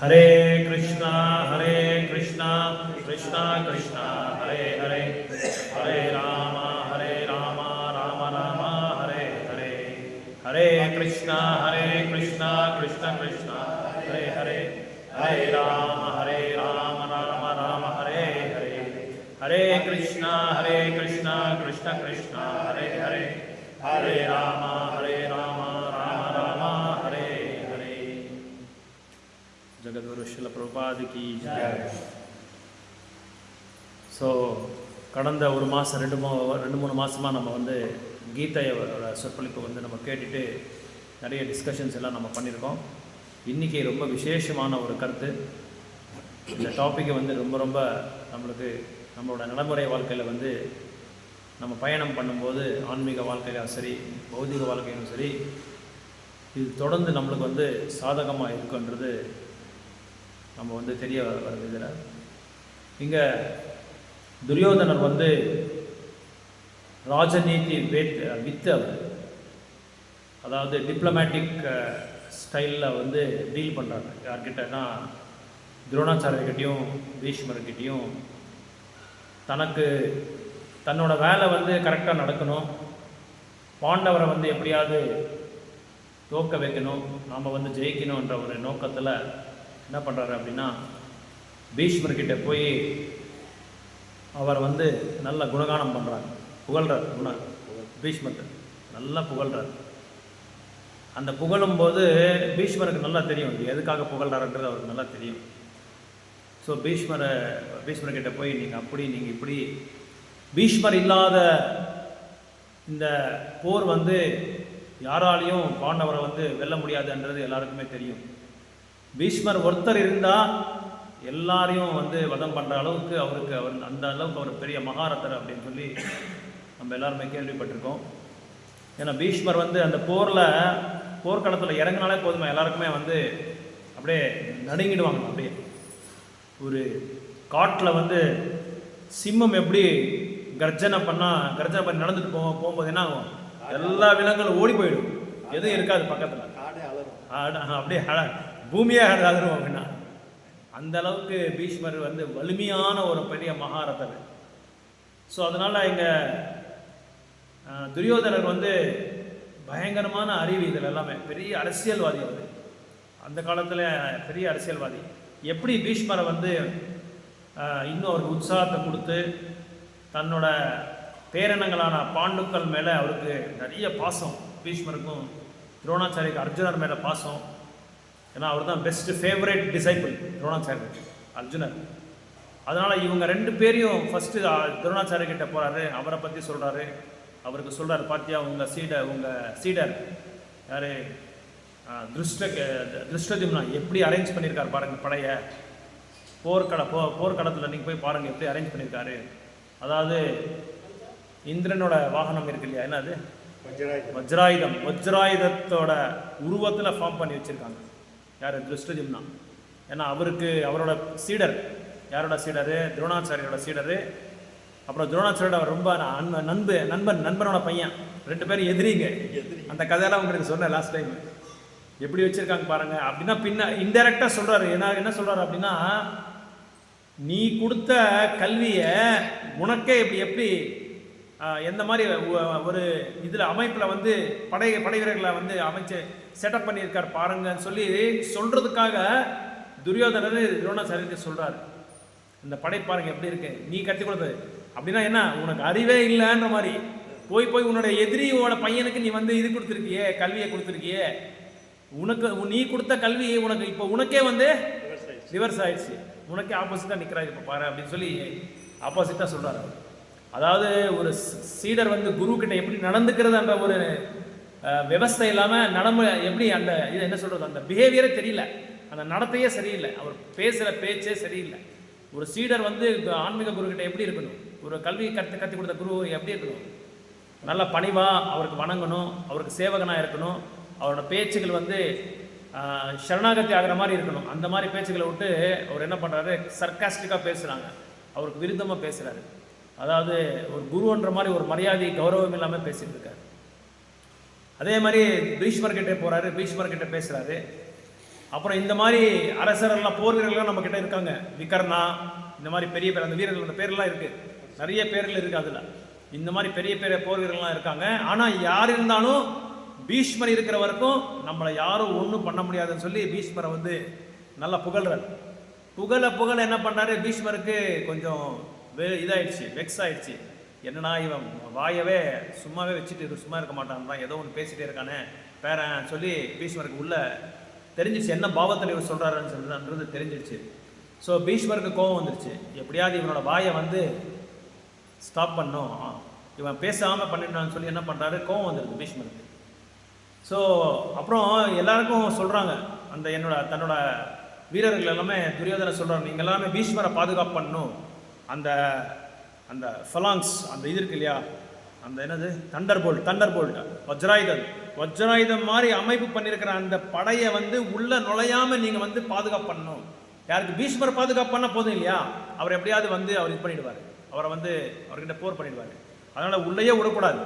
हरे कृष्णा कृष्णा कृष्णा हरे हरे, हरे राम राम राम हरे हरे, हरे कृष्णा कृष्णा कृष्णा हरे हरे, हरे राम राम राम हरे हरे, हरे कृष्णा कृष्णा कृष्णा हरे हरे, हरे राम राम राम हरे हरे. जगद्गुरु श्रील प्रभुपाद की जय. ஸோ கடந்த ஒரு மாதம் ரெண்டு மூணு மாதமாக நம்ம வந்து கீதையோட சொற்பொழிப்பு வந்து நம்ம கேட்டுட்டு நிறைய டிஸ்கஷன்ஸ் எல்லாம் நம்ம பண்ணியிருக்கோம். இன்றைக்கி ரொம்ப விசேஷமான ஒரு கருத்து. இந்த டாப்பிக்கை வந்து ரொம்ப நம்மளுக்கு நம்மளோட நடைமுறை வாழ்க்கையில் வந்து நம்ம பயணம் பண்ணும்போது ஆன்மீக வாழ்க்கையிலும் சரி பௌதிக வாழ்க்கையிலும் சரி இது தொடர்ந்து நம்மளுக்கு வந்து சாதகமாக இருக்குன்றது நம்ம வந்து தெரிய வருது. இதில் இங்கே துரியோதனர் வந்து ராஜநீதி வித்து அவர், அதாவது டிப்ளமேட்டிக் ஸ்டைலில் வந்து டீல் பண்ணுறாங்க. யார்கிட்டனா துரோணாச்சாரியர்கிட்டையும் பீஷ்மர்கிட்டையும் தன்னோட வேலை வந்து கரெக்டாக நடக்கணும், பாண்டவரை வந்து எப்படியாவது தோக்க வைக்கணும், நாம் வந்து ஜெயிக்கணுன்ற ஒரு நோக்கத்தில் என்ன பண்ணுறாரு அப்படின்னா பீஷ்மர்கிட்ட போய் அவர் வந்து நல்ல குணகானம் பண்ணுறார், புகழ்கிறார். பீஷ்மத்தை நல்லா புகழ்கிறார். அந்த புகழும்போது பீஷ்மருக்கு நல்லா தெரியும் இது எதுக்காக புகழ்கிறாருன்றது அவருக்கு நல்லா தெரியும். ஸோ பீஷ்மர்கிட்ட போய் நீங்கள் இப்படி பீஷ்மர் இல்லாத இந்த போர் வந்து யாராலையும் பாண்டவரை வந்து வெல்ல முடியாதுன்றது எல்லாருக்குமே தெரியும். பீஷ்மர் ஒருத்தர் இருந்தால் எல்லாரையும் வந்து வதம் பண்ணுற அளவுக்கு அவர் அந்த அளவுக்கு அவர் பெரிய மகாரத்தர் அப்படின்னு சொல்லி நம்ம எல்லாருமே கேள்விப்பட்டிருக்கோம். ஏன்னா பீஷ்மர் வந்து அந்த போர்க்களத்தில் இறங்கினாலே போதுமா எல்லாருக்குமே வந்து அப்படியே நடுங்கிடுவாங்க. அப்படியே ஒரு காட்டில் வந்து சிம்மம் எப்படி கர்ஜனை பண்ணி நடந்துட்டு போகும்போது என்ன ஆகும், எல்லா விலங்குகளும் ஓடி போயிடும், எதுவும் இருக்காது பக்கத்தில், அப்படியே பூமியே அழகும் அப்படின்னா அந்த அளவுக்கு பீஷ்மர் வந்து வலிமையான ஒரு பெரிய மகாரதர். ஸோ அதனால் இங்கே துரியோதனர் வந்து பயங்கரமான அறிவு, இதில் எல்லாமே பெரிய அரசியல்வாதி. அவர் அந்த காலத்தில் பெரிய அரசியல்வாதி. எப்படி பீஷ்மரை வந்து இன்னும் அவருக்கு உற்சாகத்தை கொடுத்து தன்னோட பேரனங்களான பாண்டுக்கள் மேலே அவருக்கு நிறைய பாசம், பீஷ்மருக்கும் துரோணாச்சாரியருக்கு அர்ஜுனர் மேலே பாசம். ஏன்னா அவர் தான் பெஸ்ட் ஃபேவரட் டிசைபிள் துரோணாச்சாரியர் அர்ஜுனர். அதனால் இவங்க ரெண்டு பேரையும் ஃபஸ்ட்டு துரோணாச்சாரியர்கிட்ட போகிறாரு, அவரை பற்றி சொல்கிறாரு. அவருக்கு சொல்கிறார், பாத்தியா உங்கள் சீடர் யார் திருஷ்டத்யும்னா எப்படி அரேஞ்ச் பண்ணியிருக்காரு பாருங்கள் படையை, போர்க்களத்தில் நீங்கள் போய் பாருங்கள் எப்படி அரேஞ்ச் பண்ணியிருக்காரு. அதாவது இந்திரனோட வாகனம் இருக்கு இல்லையா, என்னது வஜ்ராயுதத்தோட உருவத்தில் ஃபார்ம் பண்ணி வச்சுருக்காங்க. யார் திருஷ்டத்யும்னா. ஏன்னா அவரோட சீடர், யாரோட சீடரு, துரோணாச்சாரியோட சீடரு. அப்புறம் துரோணாச்சாரியோட ரொம்ப நண்பனோட பையன், ரெண்டு பேரும் எதிரிங்க. அந்த கதையெல்லாம் உங்களுக்கு சொன்னேன் லாஸ்ட் டைம். எப்படி வச்சுருக்காங்க பாருங்கள். அப்படின்னா இன்டெரக்டாக சொல்கிறாரு. என்ன சொல்கிறாரு அப்படின்னா, நீ கொடுத்த கல்வியை உனக்கே எப்படி எந்த மாதிரி ஒரு இதில் அமைப்பில் வந்து படை வீரர்களை வந்து அமைச்சு செட்டப் பண்ணியிருக்கார் பாருங்கன்னு சொல்லி சொல்கிறதுக்காக துரியோதனர் துரோணாச்சாரியருக்கு சொல்கிறார். இந்த படை பாருங்க எப்படி இருக்கு, நீ கற்றுக் கொடுத்தது. அப்படின்னா என்ன, உனக்கு அறிவே இல்லைன்ற மாதிரி போய் உன்னோட எதிரியோட பையனுக்கு நீ வந்து இது கொடுத்துருக்கியே, கல்வியை கொடுத்துருக்கியே, நீ கொடுத்த கல்வி உனக்கு இப்போ உனக்கே வந்து ரிவர்ஸ் ஆயிடுச்சு, உனக்கே ஆப்போசிட்டாக நிற்கிறாரு இப்போ பாரு அப்படின்னு சொல்லி ஆப்போசிட்டாக சொல்கிறாரு. அதாவது ஒரு சீடர் வந்து குரு கிட்ட எப்படி நடந்துக்கிறதுன்ற ஒரு விவஸ்தை இல்லாமல் எப்படி அந்த இது என்ன சொல்கிறது, அந்த பிஹேவியரே தெரியல, அந்த நடத்தையே சரியில்லை, அவர் பேசுகிற பேச்சே சரியில்லை. ஒரு சீடர் வந்து ஆன்மீக குரு கிட்ட எப்படி இருக்கணும், ஒரு கல்வி கற்றுக் கொடுத்த குரு எப்படி இருக்கணும், நல்ல பணிவாக அவருக்கு வணங்கணும், அவருக்கு சேவகனாக இருக்கணும், அவரோட பேச்சுகள் வந்து சரணாகதி ஆகிற மாதிரி இருக்கணும். அந்த மாதிரி பேச்சுக்களை விட்டு அவர் என்ன பண்ணுறாரு, சர்க்காஸ்டிக்காக பேசுகிறாங்க, அவருக்கு விருத்தமாக பேசுகிறாரு. அதாவது ஒரு குருன்ற மாதிரி ஒரு மரியாதை கௌரவம் இல்லாமல் பேசிகிட்டு இருக்காரு. அதே மாதிரி பீஷ்மர்கிட்ட போகிறாரு, பீஷ்மர்கிட்ட பேசுகிறாரு. அப்புறம் இந்த மாதிரி அரசரெல்லாம் போர் வீரர்கள்லாம் நம்ம கிட்ட இருக்காங்க. விகர்ணா, இந்த மாதிரி பெரிய பேர், அந்த வீரர்கள் அந்த பேர்லாம் இருக்கு, நிறைய பேர்கள் இருக்கு. அதில் இந்த மாதிரி பெரிய பெரிய போர் வீரர்கள்லாம் இருக்காங்க. ஆனால் யார் இருந்தாலும் பீஷ்மர் இருக்கிற வரைக்கும் நம்மளை யாரும் ஒன்றும் பண்ண முடியாதுன்னு சொல்லி பீஷ்மரை வந்து நல்லா புகழ்றாரு. புகழ என்ன பண்ணாரு, பீஷ்மருக்கு கொஞ்சம் இதாயிடுச்சு, வெக்ஸ் ஆயிடுச்சு. என்னன்னா இவன் வாயவே சும்மாவே வச்சுட்டு சும்மா இருக்க மாட்டான் தான், ஏதோ ஒன்று பேசிட்டே இருக்கானே பேரன் சொல்லி பீஷ்மருக்கு உள்ள தெரிஞ்சிடுச்சு என்ன பாவத்தில் இவர் சொல்கிறாருன்னு சொல்லுறது தெரிஞ்சிடுச்சு. ஸோ பீஷ்மருக்கு கோபம் வந்துடுச்சு. எப்படியாவது இவனோட வாயை வந்து ஸ்டாப் பண்ணும், இவன் பேசாமல் பண்ணிட்டான்னு சொல்லி என்ன பண்ணுறாரு, கோபம் வந்துடுது பீஷ்மருக்கு. ஸோ அப்புறம் எல்லாருக்கும் சொல்கிறாங்க, அந்த தன்னோட வீரர்கள் எல்லாமே துரியோதனை சொல்கிறாங்க, நீங்கள் எல்லாமே பீஷ்மரை பாதுகாப்பு பண்ணணும். அந்த அந்த ஃபலாங்ஸ், அந்த இது இருக்கு இல்லையா, அந்த என்னது தண்டர் போல்ட் வஜ்ராயுதம் மாதிரி அமைப்பு பண்ணியிருக்கிற அந்த படையை வந்து உள்ள நுழையாமல் நீங்கள் வந்து பாதுகாப்பு பண்ணணும். யாருக்கு, பீஷ்மரை பாதுகாப்பு பண்ணால் போதும் இல்லையா, அவர் எப்படியாவது வந்து அவர் இது பண்ணிடுவார், அவரை வந்து அவர்கிட்ட போர் பண்ணிடுவார். அதனால் உள்ளேயே விடக்கூடாது.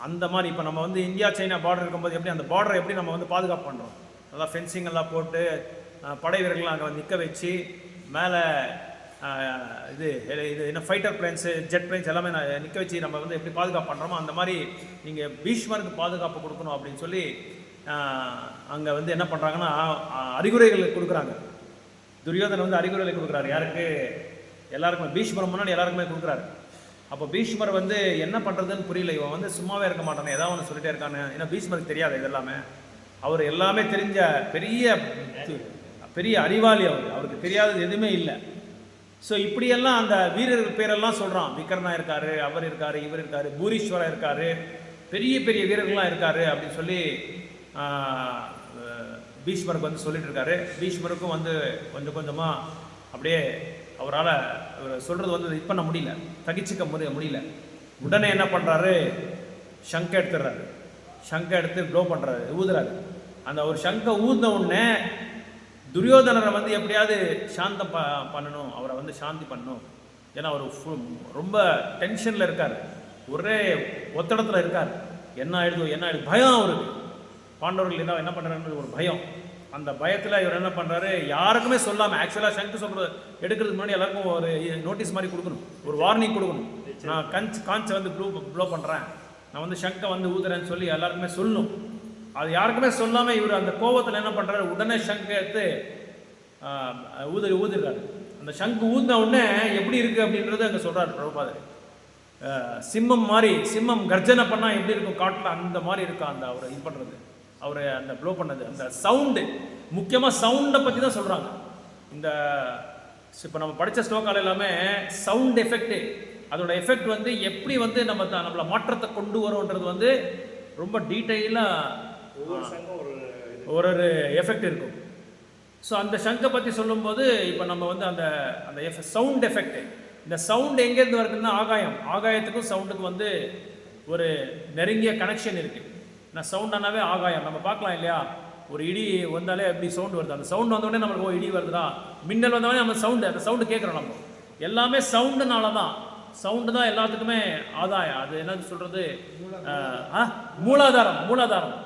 அந்த மாதிரி இப்போ நம்ம வந்து இந்தியா சைனா பார்டர் இருக்கும்போது எப்படி அந்த பார்டரை எப்படி நம்ம வந்து பாதுகாப்பு பண்ணுறோம், நல்லா ஃபென்சிங் எல்லாம் போட்டு படை வீரர்கள்லாம் அங்கே வந்து நிற்க வச்சு மேலே இது என்ன ஃபைட்டர் பிளேன்ஸு, ஜெட் பிளேன்ஸ் எல்லாமே நிற்க வச்சு நம்ம வந்து எப்படி பாதுகாப்பு பண்ணுறோமோ அந்த மாதிரி நீங்கள் பீஷ்மருக்கு பாதுகாப்பு கொடுக்கணும் அப்படின்னு சொல்லி அங்கே வந்து என்ன பண்ணுறாங்கன்னா அறிகுறைகள் கொடுக்குறாங்க. துரியோதனை வந்து அறிகுறைகளை கொடுக்குறாரு. யாருக்கு, எல்லாருக்குமே, பீஷ்மர் முன்னாடி எல்லாருக்குமே கொடுக்குறாரு. அப்போ பீஷ்மர் வந்து என்ன பண்ணுறதுன்னு புரியல, இவன் வந்து சும்மாவே இருக்க மாட்டானே, ஏதாவது ஒன்று சொல்லிட்டே இருக்கானு. ஏன்னா பீஷ்மருக்கு தெரியாது இதெல்லாமே, அவர் எல்லாமே தெரிஞ்ச பெரிய அறிவாளி, அவருக்கு தெரியாதது எதுவுமே இல்லை. ஸோ இப்படியெல்லாம் அந்த வீரர்கள் பேரெல்லாம் சொல்கிறான். விகர்ணா இருக்காரு, அவர் இருக்காரு, இவர் இருக்காரு, பூரீஸ்வரர் இருக்காரு, பெரிய பெரிய வீரர்கள்லாம் இருக்காரு அப்படின்னு சொல்லி பீஷ்மருக்கு வந்து சொல்லிட்டு இருக்காரு. பீஷ்மருக்கும் வந்து கொஞ்சம் கொஞ்சமாக அப்படியே அவரால் சொல்கிறது வந்து இது பண்ண முடியல, தகிச்சிக்க முடியல. உடனே என்ன பண்ணுறாரு, சங்கை எடுத்துடுறாரு. சங்கை எடுத்து ப்ளோ பண்ணுறாரு, ஊதுறாரு. அந்த ஒரு சங்கை ஊதின உடனே துரியோதனரை வந்து எப்படியாவது சாந்தம் பண்ணணும், அவரை வந்து சாந்தி பண்ணணும். ஏன்னா அவர் ரொம்ப டென்ஷனில் இருக்கார், ஒரே ஒத்தடத்தில் இருக்கார். என்ன ஆயிடுது பயம் அவருக்கு. பாண்டவர்கள் என்ன பண்ணுறாருன்னு ஒரு பயம். அந்த பயத்தில் இவர் என்ன பண்ணுறாரு, யாருக்குமே சொல்லாமல், ஆக்சுவலாக சங்கு சொல்கிறது எடுக்கிறதுக்கு முன்னாடி எல்லாருக்கும் ஒரு நோட்டீஸ் மாதிரி கொடுக்கணும், ஒரு வார்னிங் கொடுக்கணும். நான் காஞ்சை வந்து ப்ளோ பண்ணுறேன், நான் வந்து சங்கை வந்து ஊதுறேன்னு சொல்லி எல்லாருக்குமே சொல்லணும். அது யாருக்குமே சொல்லாமல் இவர் அந்த கோபத்தில் என்ன பண்ணுறாரு, உடனே சங்கை எடுத்து ஊதுறாரு. அந்த சங்கு ஊதின உடனே எப்படி இருக்குது அப்படின்றது அங்கே சொல்கிறார் பிரபுபாதர். சிம்மம் கர்ஜனை பண்ணால் எப்படி இருக்கும் காட்டில், அந்த மாதிரி இருக்கும் அந்த அவர் இது பண்ணுறது, அவர் அந்த ப்ளோ பண்ணது, அந்த சவுண்டு. முக்கியமாக சவுண்டை பற்றி தான் சொல்கிறாங்க. இந்த இப்போ நம்ம படித்த ஸ்லோக்கால் எல்லாமே சவுண்ட் எஃபெக்டு, அதோட எஃபெக்ட் வந்து எப்படி வந்து நம்மளை மாற்றத்தை கொண்டு வரோன்றது வந்து ரொம்ப டீட்டெயிலாக ஒரு எஃபெக்ட் இருக்கும். ஸோ அந்த சங்கை பற்றி சொல்லும்போது இப்போ நம்ம வந்து அந்த சவுண்ட் எஃபெக்ட், இந்த சவுண்ட் எங்கேருந்து வருதுன்னா ஆகாயத்துக்கும் சவுண்டுக்கும் வந்து ஒரு நெருங்கிய கனெக்ஷன் இருக்குது. நான் சவுண்டானாவே ஆகாயம் நம்ம பார்க்கலாம் இல்லையா, ஒரு இடி வந்தாலே எப்படி சவுண்டு வருது, அந்த சவுண்டு வந்தோடனே நம்மளுக்கு இடி வருதுடா, மின்னல் வந்தோடனே நம்ம அந்த சவுண்டு கேட்குறோம். நம்ம எல்லாமே சவுண்டுனால தான், சவுண்டு தான் எல்லாத்துக்குமே ஆதாயம். அது என்னன்னு சொல்கிறது, மூலாதாரம்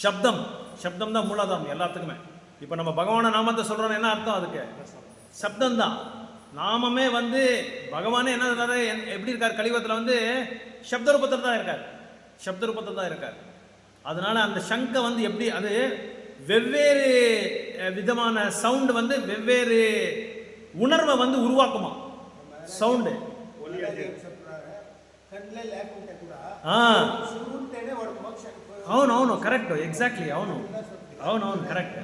சப்தம் தான் மூலாதாரம் எல்லாத்துக்குமே. இப்போ நம்ம பகவான நாமத்தை சொல்கிறோன்னு என்ன அர்த்தம், அதுக்கு சப்தம் தான். நாமமே வந்து பகவானே என்ன சொல்றாரு, எப்படி இருக்கார் கலியுகத்தில் வந்து சப்த ரூபத்தில் தான் இருக்கார். அதனால அந்த சங்கை வந்து எப்படி, அது வெவ்வேறு விதமான சவுண்டு வந்து வெவ்வேறு உணர்வை வந்து உருவாக்குமா சவுண்டு. అవును కరెక్ట్, ఎగ్జాక్ట్లీ అవును కరెక్ట్.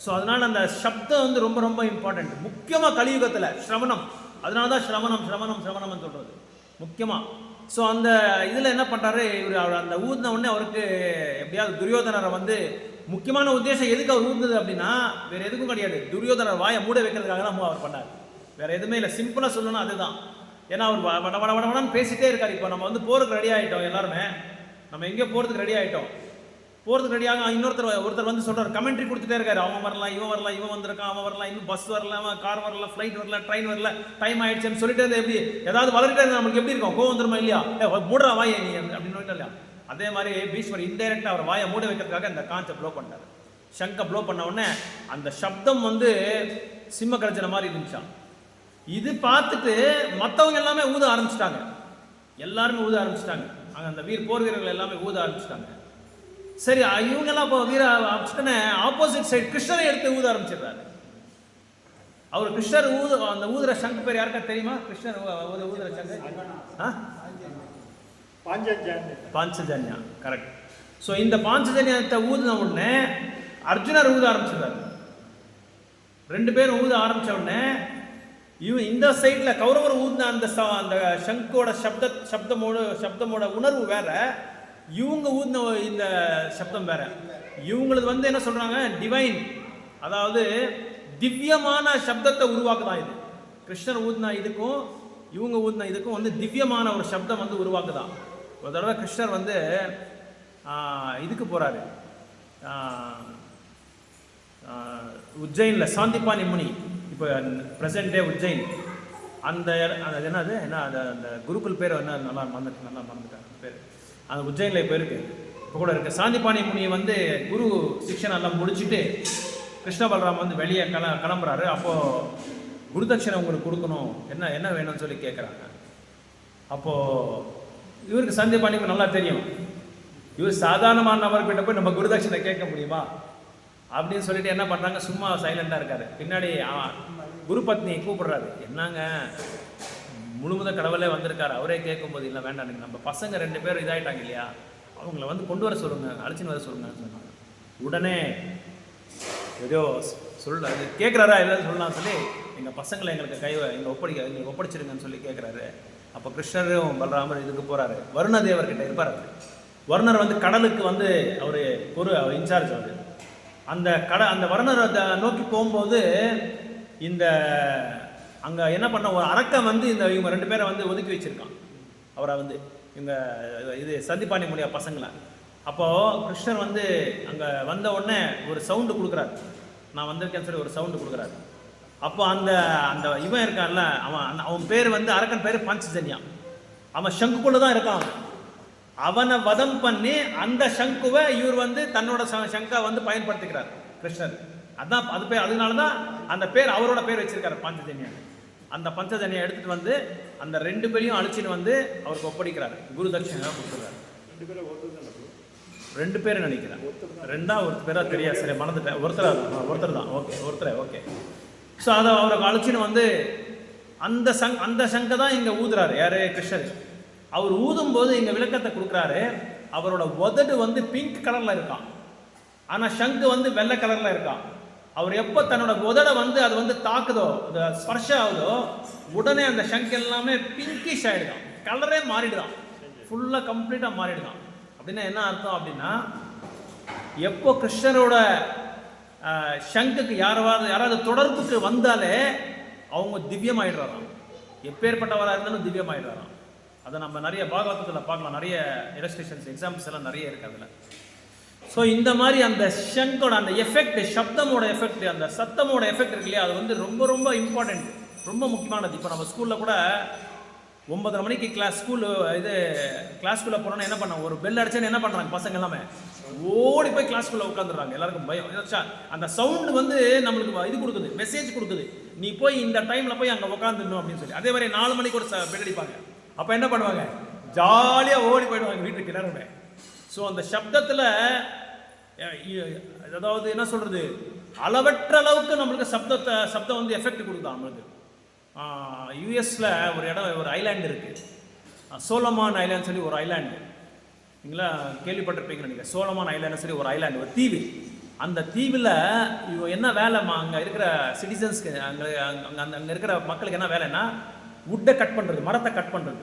ஸோ அதனால் அந்த சப்தம் வந்து ரொம்ப ரொம்ப இம்பார்ட்டண்ட், முக்கியமாக கலியுகத்தில் ஸ்ரவணம். அதனால தான் ஸ்ரவணம்னு சொல்கிறது முக்கியமாக. ஸோ அந்த இதில் என்ன பண்ணுறாரு இவர், அந்த ஊதின உடனே அவருக்கு எப்படியாவது துரியோதனரை வந்து, முக்கியமான உத்தேசம் எதுக்கு அவர் ஊதுனது அப்படின்னா வேறு எதுக்கும் கிடையாது, துரியோதனர் வாயை மூட வைக்கிறதுக்காக தான் அவர் பண்ணார், வேறு எதுவுமே இல்லை. சிம்பிளாக சொல்லணும் அதுதான். ஏன்னா அவர் வடன்னு பேசிகிட்டே இருக்கார். இப்போ நம்ம வந்து போகிறதுக்கு ரெடி ஆகிட்டோம், எல்லாருமே நம்ம எங்கேயோ போகிறதுக்கு ரெடி ஆகிட்டோம். ஆக ஒருத்தர் வந்து சொல்கிறார், கமெண்ட்ரி கொடுத்துட்டே இருக்காரு, அவன் வரலாம், இவன் வந்திருக்கான், அவன் வரலாம், இன்னும் பஸ் வரல, கார் வரல, ஃப்ளைட் வரல, ட்ரெயின் வரல, டைம் ஆயிடுச்சுன்னு சொல்லிட்டு இருந்தா எப்படி, ஏதாவது வளர்கிட்டே இருந்தால் நமக்கு எப்படி இருக்கும், கோவம் வந்துருமா இல்லையா, மூடுறா வாயை நீ அப்படின்னு இல்லையா. அதே மாதிரி பீஷ்மர் இன்டைரக்டாக அவர் வாயை மூட வைக்கிறதுக்காக இந்த கான்செப்ட் ப்ளோ பண்ணிட்டார். சங்கை ப்ளோ பண்ண உடனே அந்த சப்தம் வந்து சிம்ம கர்ஜனை மாதிரி இருந்துச்சான். இது பார்த்துட்டு மற்றவங்க எல்லாமே ஊத ஆரம்பிச்சிட்டாங்க. எல்லாருமே ஊத ஆரம்பிச்சிட்டாங்க. அங்கே அந்த போர் வீரர்கள் எல்லாமே ஊத ஆரம்பிச்சிட்டாங்க. சரி, இவங்கெல்லாம் இப்போ வீர ஆரம்பிச்சுட்டோன்னே ஆப்போசிட் சைடு கிருஷ்ணரை எடுத்து ஊத ஆரம்பிச்சிடுறாரு. அவர் கிருஷ்ணர் அந்த ஊதுற சங்கு பேர் யாருக்கா தெரியுமா? கிருஷ்ணர் ஊதுற சங்கு பாஞ்சஜன்யா. கரெக்ட். ஸோ இந்த பாஞ்சஜன்யத்தை ஊதின உடனே அர்ஜுனர் ஊத ஆரம்பிச்சிடுறாரு. 2 பேரும் ஊத ஆரம்பிச்ச உடனே இந்த சைடில் கௌரவர் ஊதின அந்த சங்கோட சப்தமோட உணர்வு வேற, இவங்க ஊதின இந்த சப்தம் வேற. இவங்களுக்கு வந்து என்ன சொல்றாங்க, டிவைன், அதாவது திவ்யமான சப்தத்தை உருவாக்குதான் இது. கிருஷ்ணர் ஊதின இதுக்கும் இவங்க ஊதின இதுக்கும் வந்து திவ்யமான ஒரு சப்தம் வந்து உருவாக்குதான். ஒரு தடவை கிருஷ்ணர் வந்து இதுக்கு போறாரு, உஜ்ஜைனில் சாந்திபானி முனி, இப்போ ப்ரெசன்ட் டே உஜ்ஜைன், அந்த என்னது அந்த குருக்குள் பேர் என்ன நல்லா மறந்துட்டேன் பேர். அந்த உஜ்ஜைனில் இப்போ இருக்குது, இப்போ கூட இருக்குது. சாந்திபானி முனி வந்து குரு சிக்ஷன் எல்லாம் முடிச்சுட்டு கிருஷ்ண பலராம் வந்து வெளியே கிளம்புறாரு. அப்போது குருதட்சணை உங்களுக்கு கொடுக்கணும், என்ன வேணும்னு சொல்லி கேட்குறாங்க. அப்போது இவருக்கு சாந்திபானிக்கு நல்லா தெரியும், இவர் சாதாரணமான நபர்கிட்ட போய் நம்ம குருதட்சணை கேட்க முடியுமா அப்படின்னு சொல்லிட்டு என்ன பண்ணுறாங்க, சும்மா சைலண்டாக இருக்காரு. பின்னாடி குருபத்னி கூப்பிடுறாரு, என்னங்க முழுமுத கடவுளே வந்திருக்காரு, அவரே கேட்கும்போது இல்லை வேண்டாம், நம்ம பசங்க 2 பேரும் இதாகிட்டாங்க இல்லையா, அவங்கள வந்து கொண்டு வர சொல்லுங்கள், அழைச்சின்னு வர சொல்லுங்கன்னு சொன்னாங்க. உடனே ஏதோ அது கேட்குறாரா இல்லைன்னு சொல்லலாம் சொல்லி எங்கள் பசங்களை எங்களுக்கு ஒப்படைச்சிருங்கன்னு சொல்லி கேட்குறாரு. அப்போ கிருஷ்ணரும் பலராமர் இதுக்கு போகிறாரு, வருணதேவர்கிட்ட இருப்பார். வருணர் வந்து கடலுக்கு வந்து அவர் இன்சார்ஜ். அவர் அந்த வருணரை நோக்கி போகும்போது இந்த அங்கே என்ன பண்ண ஒரு அரக்கன் வந்து இவங்க 2 பேரை வந்து ஒதுக்கி வச்சிருக்கான். அவரை வந்து இது சந்திப்பானி மொழியா பசங்களை. அப்போது கிருஷ்ணர் வந்து அங்கே வந்த உடனே ஒரு சவுண்டு கொடுக்குறாரு, நான் வந்திருக்கேன்னு சொல்லி ஒரு சவுண்டு கொடுக்குறாரு. அப்போ அந்த இவன் இருக்கான்ல, அவன் பேர் வந்து அரக்கன் பேர் பஞ்சஜன்யா. அவன் சங்குக்குள்ளே தான் இருக்கான். அவனை வதம் பண்ணி அந்த சங்குவை இவர் வந்து தன்னோட சங்கா வந்து பயன்படுத்திக்கிறார் கிருஷ்ணர். அதான் அது பேர், அதனால தான் அந்த பேர் அவரோட பேர் வச்சிருக்காரு பஞ்சஜன்யா. அந்த பஞ்சஜன்யா எடுத்துகிட்டு வந்து அந்த 2 பேரையும் அழிச்சின்னு வந்து அவருக்கு ஒப்படைக்கிறார், குரு தட்சிணை கொடுத்துருக்காரு. 2 பேர் நினைக்கிறேன், 2 ஒரு பேரா தெரியாது, சரி மறந்துட்டேன். ஒருத்தர் தான், ஓகே. ஸோ அதை அவரை அழைச்சின்னு வந்து அந்த சங்கை தான் இங்கே ஊதுறாரு. யார்? கிருஷ்ணர். அவர் ஊதும்போது இங்கே விளக்கத்தை கொடுக்குறாரு. அவரோட உதடு வந்து பிங்க் கலரில் இருக்கான், ஆனால் சங்கு வந்து வெள்ளை கலரில் இருக்கான். அவர் எப்போ தன்னோட உதடை வந்து அது வந்து தாக்குதோ, அது ஸ்பர்ஷம் ஆகுதோ, உடனே அந்த சங்கு எல்லாமே பிங்கிஷ் ஆகிடுதான், கலரே மாறிடுதான், ஃபுல்லாக கம்ப்ளீட்டாக மாறிடுதான். அப்படின்னா என்ன அர்த்தம் அப்படின்னா, எப்போ கிருஷ்ணரோட சங்குக்கு யாராவது தொடர்புக்கு வந்தாலே அவங்க திவ்யமாயிடுறாராம். எப்பேற்பட்டவராக இருந்தாலும் திவ்யமாயிடுறாராம். அதை நம்ம நிறைய பாகவதத்தில் பார்க்கலாம், நிறைய இலஸ்ட்ரேஷன்ஸ் எக்ஸாம்பிள்ஸ் எல்லாம் நிறைய இருக்குது அதில். ஸோ இந்த மாதிரி அந்த சங்கோட அந்த எஃபெக்ட், சப்தமோட எஃபெக்ட், அந்த சத்தமோட எஃபெக்ட் இருக்கு இல்லையா, அது வந்து ரொம்ப ரொம்ப இம்பார்ட்டண்ட், ரொம்ப முக்கியமானது. இப்போ நம்ம ஸ்கூலில் கூட 9:30 மணிக்கு கிளாஸ்க்குள்ளே போனோன்னா என்ன பண்ணாங்க, ஒரு பெல் அடிச்சேன்னு என்ன பண்ணுறாங்க பசங்க எல்லாமே ஓடி போய் கிளாஸ்க்குள்ளே உட்காந்துடுறாங்க. எல்லாருக்கும் பயம். அந்த சவுண்டு வந்து நம்மளுக்கு இது கொடுக்குது, மெசேஜ் கொடுக்குது, நீ போய் இந்த டைமில் போய் அங்கே உட்காந்துடணும் அப்படின்னு சொல்லி. அதே மாதிரி 4 மணிக்கு ஒரு பெல் அடிப்பாங்க. அப்போ என்ன பண்ணுவாங்க, ஜாலியாக ஓடி போயிடுவாங்க வீட்டுக்கு எல்லாருமே. ஸோ அந்த சப்தத்தில், அதாவது என்ன சொல்கிறது, அளவற்ற அளவுக்கு நம்மளுக்கு சப்தம் வந்து எஃபெக்ட் கொடுக்குதா நம்மளுக்கு. யூஎஸில் ஒரு ஐலாண்டு இருக்குது, சோலமான் ஐலாண்ட் சொல்லி ஒரு ஐலாண்டு, நீங்களா கேள்விப்பட்டிருப்பீங்கன்னு நினைக்கிறேன். சோலமான் ஐலாண்டு சொல்லி ஒரு ஐலாண்டு, ஒரு தீவு. அந்த தீவில் என்ன வேலைமா அங்கே இருக்கிற சிட்டிசன்ஸ்க்கு, அங்கே இருக்கிற மக்களுக்கு என்ன வேலைன்னா, வுட்டை கட் பண்ணுறது, மரத்தை கட் பண்ணுறது.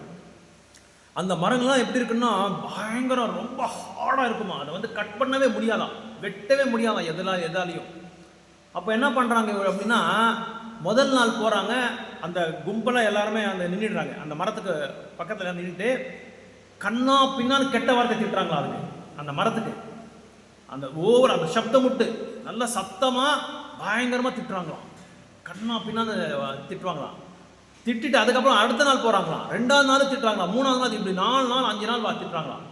அந்த மரங்கள்லாம் எப்படி இருக்குன்னா பயங்கரம், ரொம்ப ஹார்டாக இருக்குமா, அதை வந்து கட் பண்ணவே முடியாதான், வெட்டவே முடியாதான் எதாலையும். அப்போ என்ன பண்ணுறாங்க அப்படின்னா, முதல் நாள் போகிறாங்க, அந்த கும்பலாக எல்லாருமே நின்றுடுறாங்க, அந்த மரத்துக்கு பக்கத்தில் நின்றுட்டு கண்ணா பின்னான்னு கெட்ட வார்த்தை திட்டுறாங்களா அதுக்கு, அந்த மரத்துக்கு. அந்த அந்த சப்தம் விட்டு நல்ல சத்தமாக பயங்கரமாக திட்டுறாங்களாம், கண்ணா பின்னான்னு திட்டுவாங்களாம். திட்டிட்டு அதுக்கப்புறம் அடுத்த நாள் போகிறாங்களாம், 2ஆவது நாள் திட்டுறாங்களாம், 3ஆவது நாள், இப்படி 4 நாள் 5 நாள் திட்டுறாங்களாம்.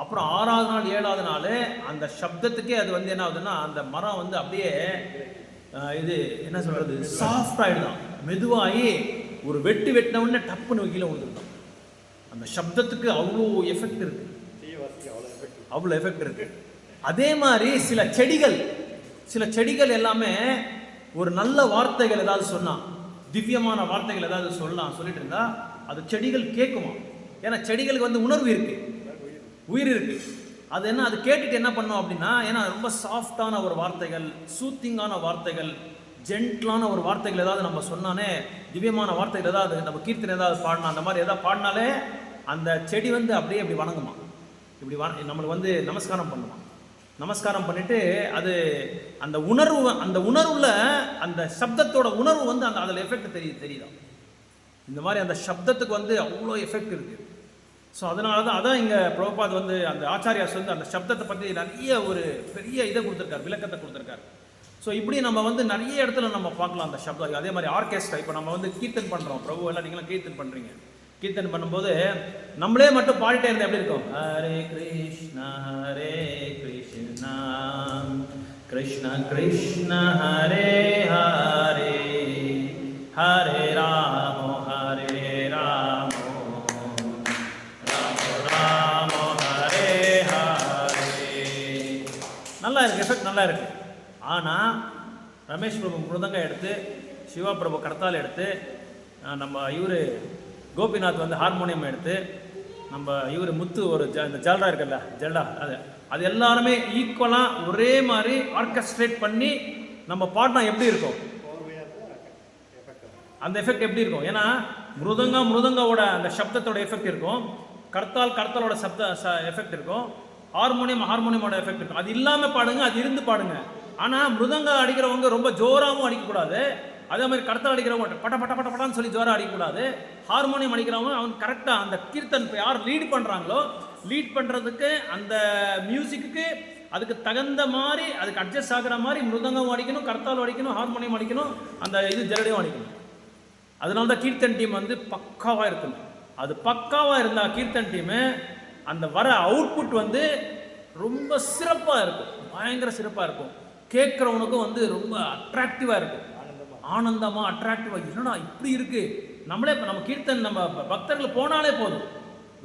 அப்புறம் 6வது நாள் 7வது நாள் அந்த சப்தத்துக்கே அது வந்து என்ன ஆகுதுன்னா அந்த மரம் வந்து அப்படியே இது என்ன சொல்கிறது சாஃப்ட் ஆகிடுதான், மெதுவாகி ஒரு வெட்டின உடனே டப்புன்னு கீழே விழுந்துருதான். அந்த சப்தத்துக்கு அவ்வளோ எஃபெக்ட் இருக்கு, அவ்வளோ எஃபெக்ட் இருக்கு. அதே மாதிரி சில செடிகள் எல்லாமே ஒரு நல்ல வார்த்தைகள் ஏதாவது சொன்னா, திவ்யமான வார்த்தைகள் ஏதாவது சொல்லிட்டு இருந்தா அது செடிகள் கேட்குமா. ஏன்னா செடிகளுக்கு வந்து உணர்வு இருக்கு, உயிர் இருக்கு. அது என்ன, அது கேட்டுட்டு என்ன பண்ணும் அப்படின்னா, ஏன்னா ரொம்ப சாஃப்டான ஒரு வார்த்தைகள், சூத்திங்கான வார்த்தைகள், ஜென்ட்லான ஒரு வார்த்தைகள் ஏதாவது நம்ம சொன்னானே, திவ்யமான வார்த்தைகள் ஏதாவது நம்ம கீர்த்தனை ஏதாவது பாடினா, அந்த மாதிரி ஏதாவது பாடினாலே அந்த செடி வந்து அப்படியே இப்படி வணங்குமா, இப்படி நம்மளுக்கு வந்து நமஸ்காரம் பண்ணுமா. நமஸ்காரம் பண்ணிட்டு அது அந்த உணர்வுல அந்த சப்தத்தோட உணர்வு வந்து அந்த அதில் எஃபெக்ட் தெரியுதா. இந்த மாதிரி அந்த சப்தத்துக்கு வந்து அவ்வளோ எஃபெக்ட் இருக்கு. ஸோ அதனால தான் அதான் இங்கே பிரபுபாத் வந்து அந்த ஆச்சாரியாஸ் வந்து அந்த சப்தத்தை பற்றி நிறைய ஒரு பெரிய இதை கொடுத்துருக்காரு, விளக்கத்தை கொடுத்துருக்காரு. ஸோ இப்படி நம்ம வந்து நிறைய இடத்துல நம்ம பார்க்கலாம் அந்த சப்தம். அதே மாதிரி ஆர்கெஸ்ட்ரா, இப்போ நம்ம வந்து கீர்த்தன் பண்ணுறோம், பிரபு எல்லாம் நீங்களாம் கீர்த்தன் பண்ணுறீங்க. கீர்த்தன் பண்ணும்போது நம்மளே மட்டும் பாடிட்டே இருந்தால் எப்படி இருக்கும், ஹரே கிருஷ்ணா கிருஷ்ண கிருஷ்ண ஹரே ஹரே ஹரே ராமோ ஹரே ராமோ ராமோ ராமோ ஹரே ஹரே. நல்லா இருக்கு, எஃபெக்ட் நல்லா இருக்கு. ஆனால் ரமேஷ் பிரபு மிருதங்கம் எடுத்து, சிவா பிரபு கர்த்தால் எடுத்து, நம்ம இவர் கோபிநாத் வந்து ஹார்மோனியம் எடுத்து, நம்ம இவர் முத்து ஒரு இந்த ஜல்டா இருக்குல்ல ஜல்டா, அது எல்லாருமே ஈக்குவலாக ஒரே மாதிரி ஆர்கெஸ்ட்ரேட் பண்ணி நம்ம பாடினா எப்படி இருக்கும், அந்த எஃபெக்ட் எப்படி இருக்கும். ஏன்னா மிருதங்கோட அந்த சப்தத்தோட எஃபெக்ட் இருக்கும், கர்த்தாலோட எஃபெக்ட் இருக்கும், ஹார்மோனியமோட எஃபெக்ட் இருக்கும். அது இல்லாமல் பாடுங்க, அது இருந்து பாடுங்க. ஆனால் மிருதங்க அடிக்கிறவங்க ரொம்ப ஜோராகவும் அடிக்கக்கூடாது, அதே மாதிரி கர்த்தால் அடிக்கிறவங்க பட்ட பட்ட பட்ட பட்டான்னு சொல்லி ஜோராக அடிக்கக்கூடாது. ஹார்மோனியம் அடிக்கிறவங்க அவங்க கரெக்டாக அந்த கீர்த்தன் யார் லீட் பண்ணுறாங்களோ, லீட் பண்ணுறதுக்கு அந்த மியூசிக்கு அதுக்கு தகுந்த மாதிரி, அதுக்கு அட்ஜஸ்ட் ஆகிற மாதிரி மிருதங்கம் அடிக்கணும், கர்த்தாலும் அடிக்கணும், ஹார்மோனியம் அடிக்கணும், அந்த இது ஜலடியும் அடிக்கணும். அதனால தான் கீர்த்தன் டீம் வந்து பக்காவாக இருக்கணும். அது பக்காவாக இருந்தால் கீர்த்தன் டீமு அந்த வர அவுட்புட் வந்து ரொம்ப சிறப்பாக இருக்கும், பயங்கர சிறப்பாக இருக்கும். கேட்குறவனுக்கும் வந்து ரொம்ப அட்ராக்டிவாக இருக்கும், ஆனந்தமாக அட்ராக்டிவாக. என்னடா இப்படி இருக்குது, நம்மளே இப்போ நம்ம கீர்த்தன் நம்ம பக்தர்கள் போனாலே போதும்,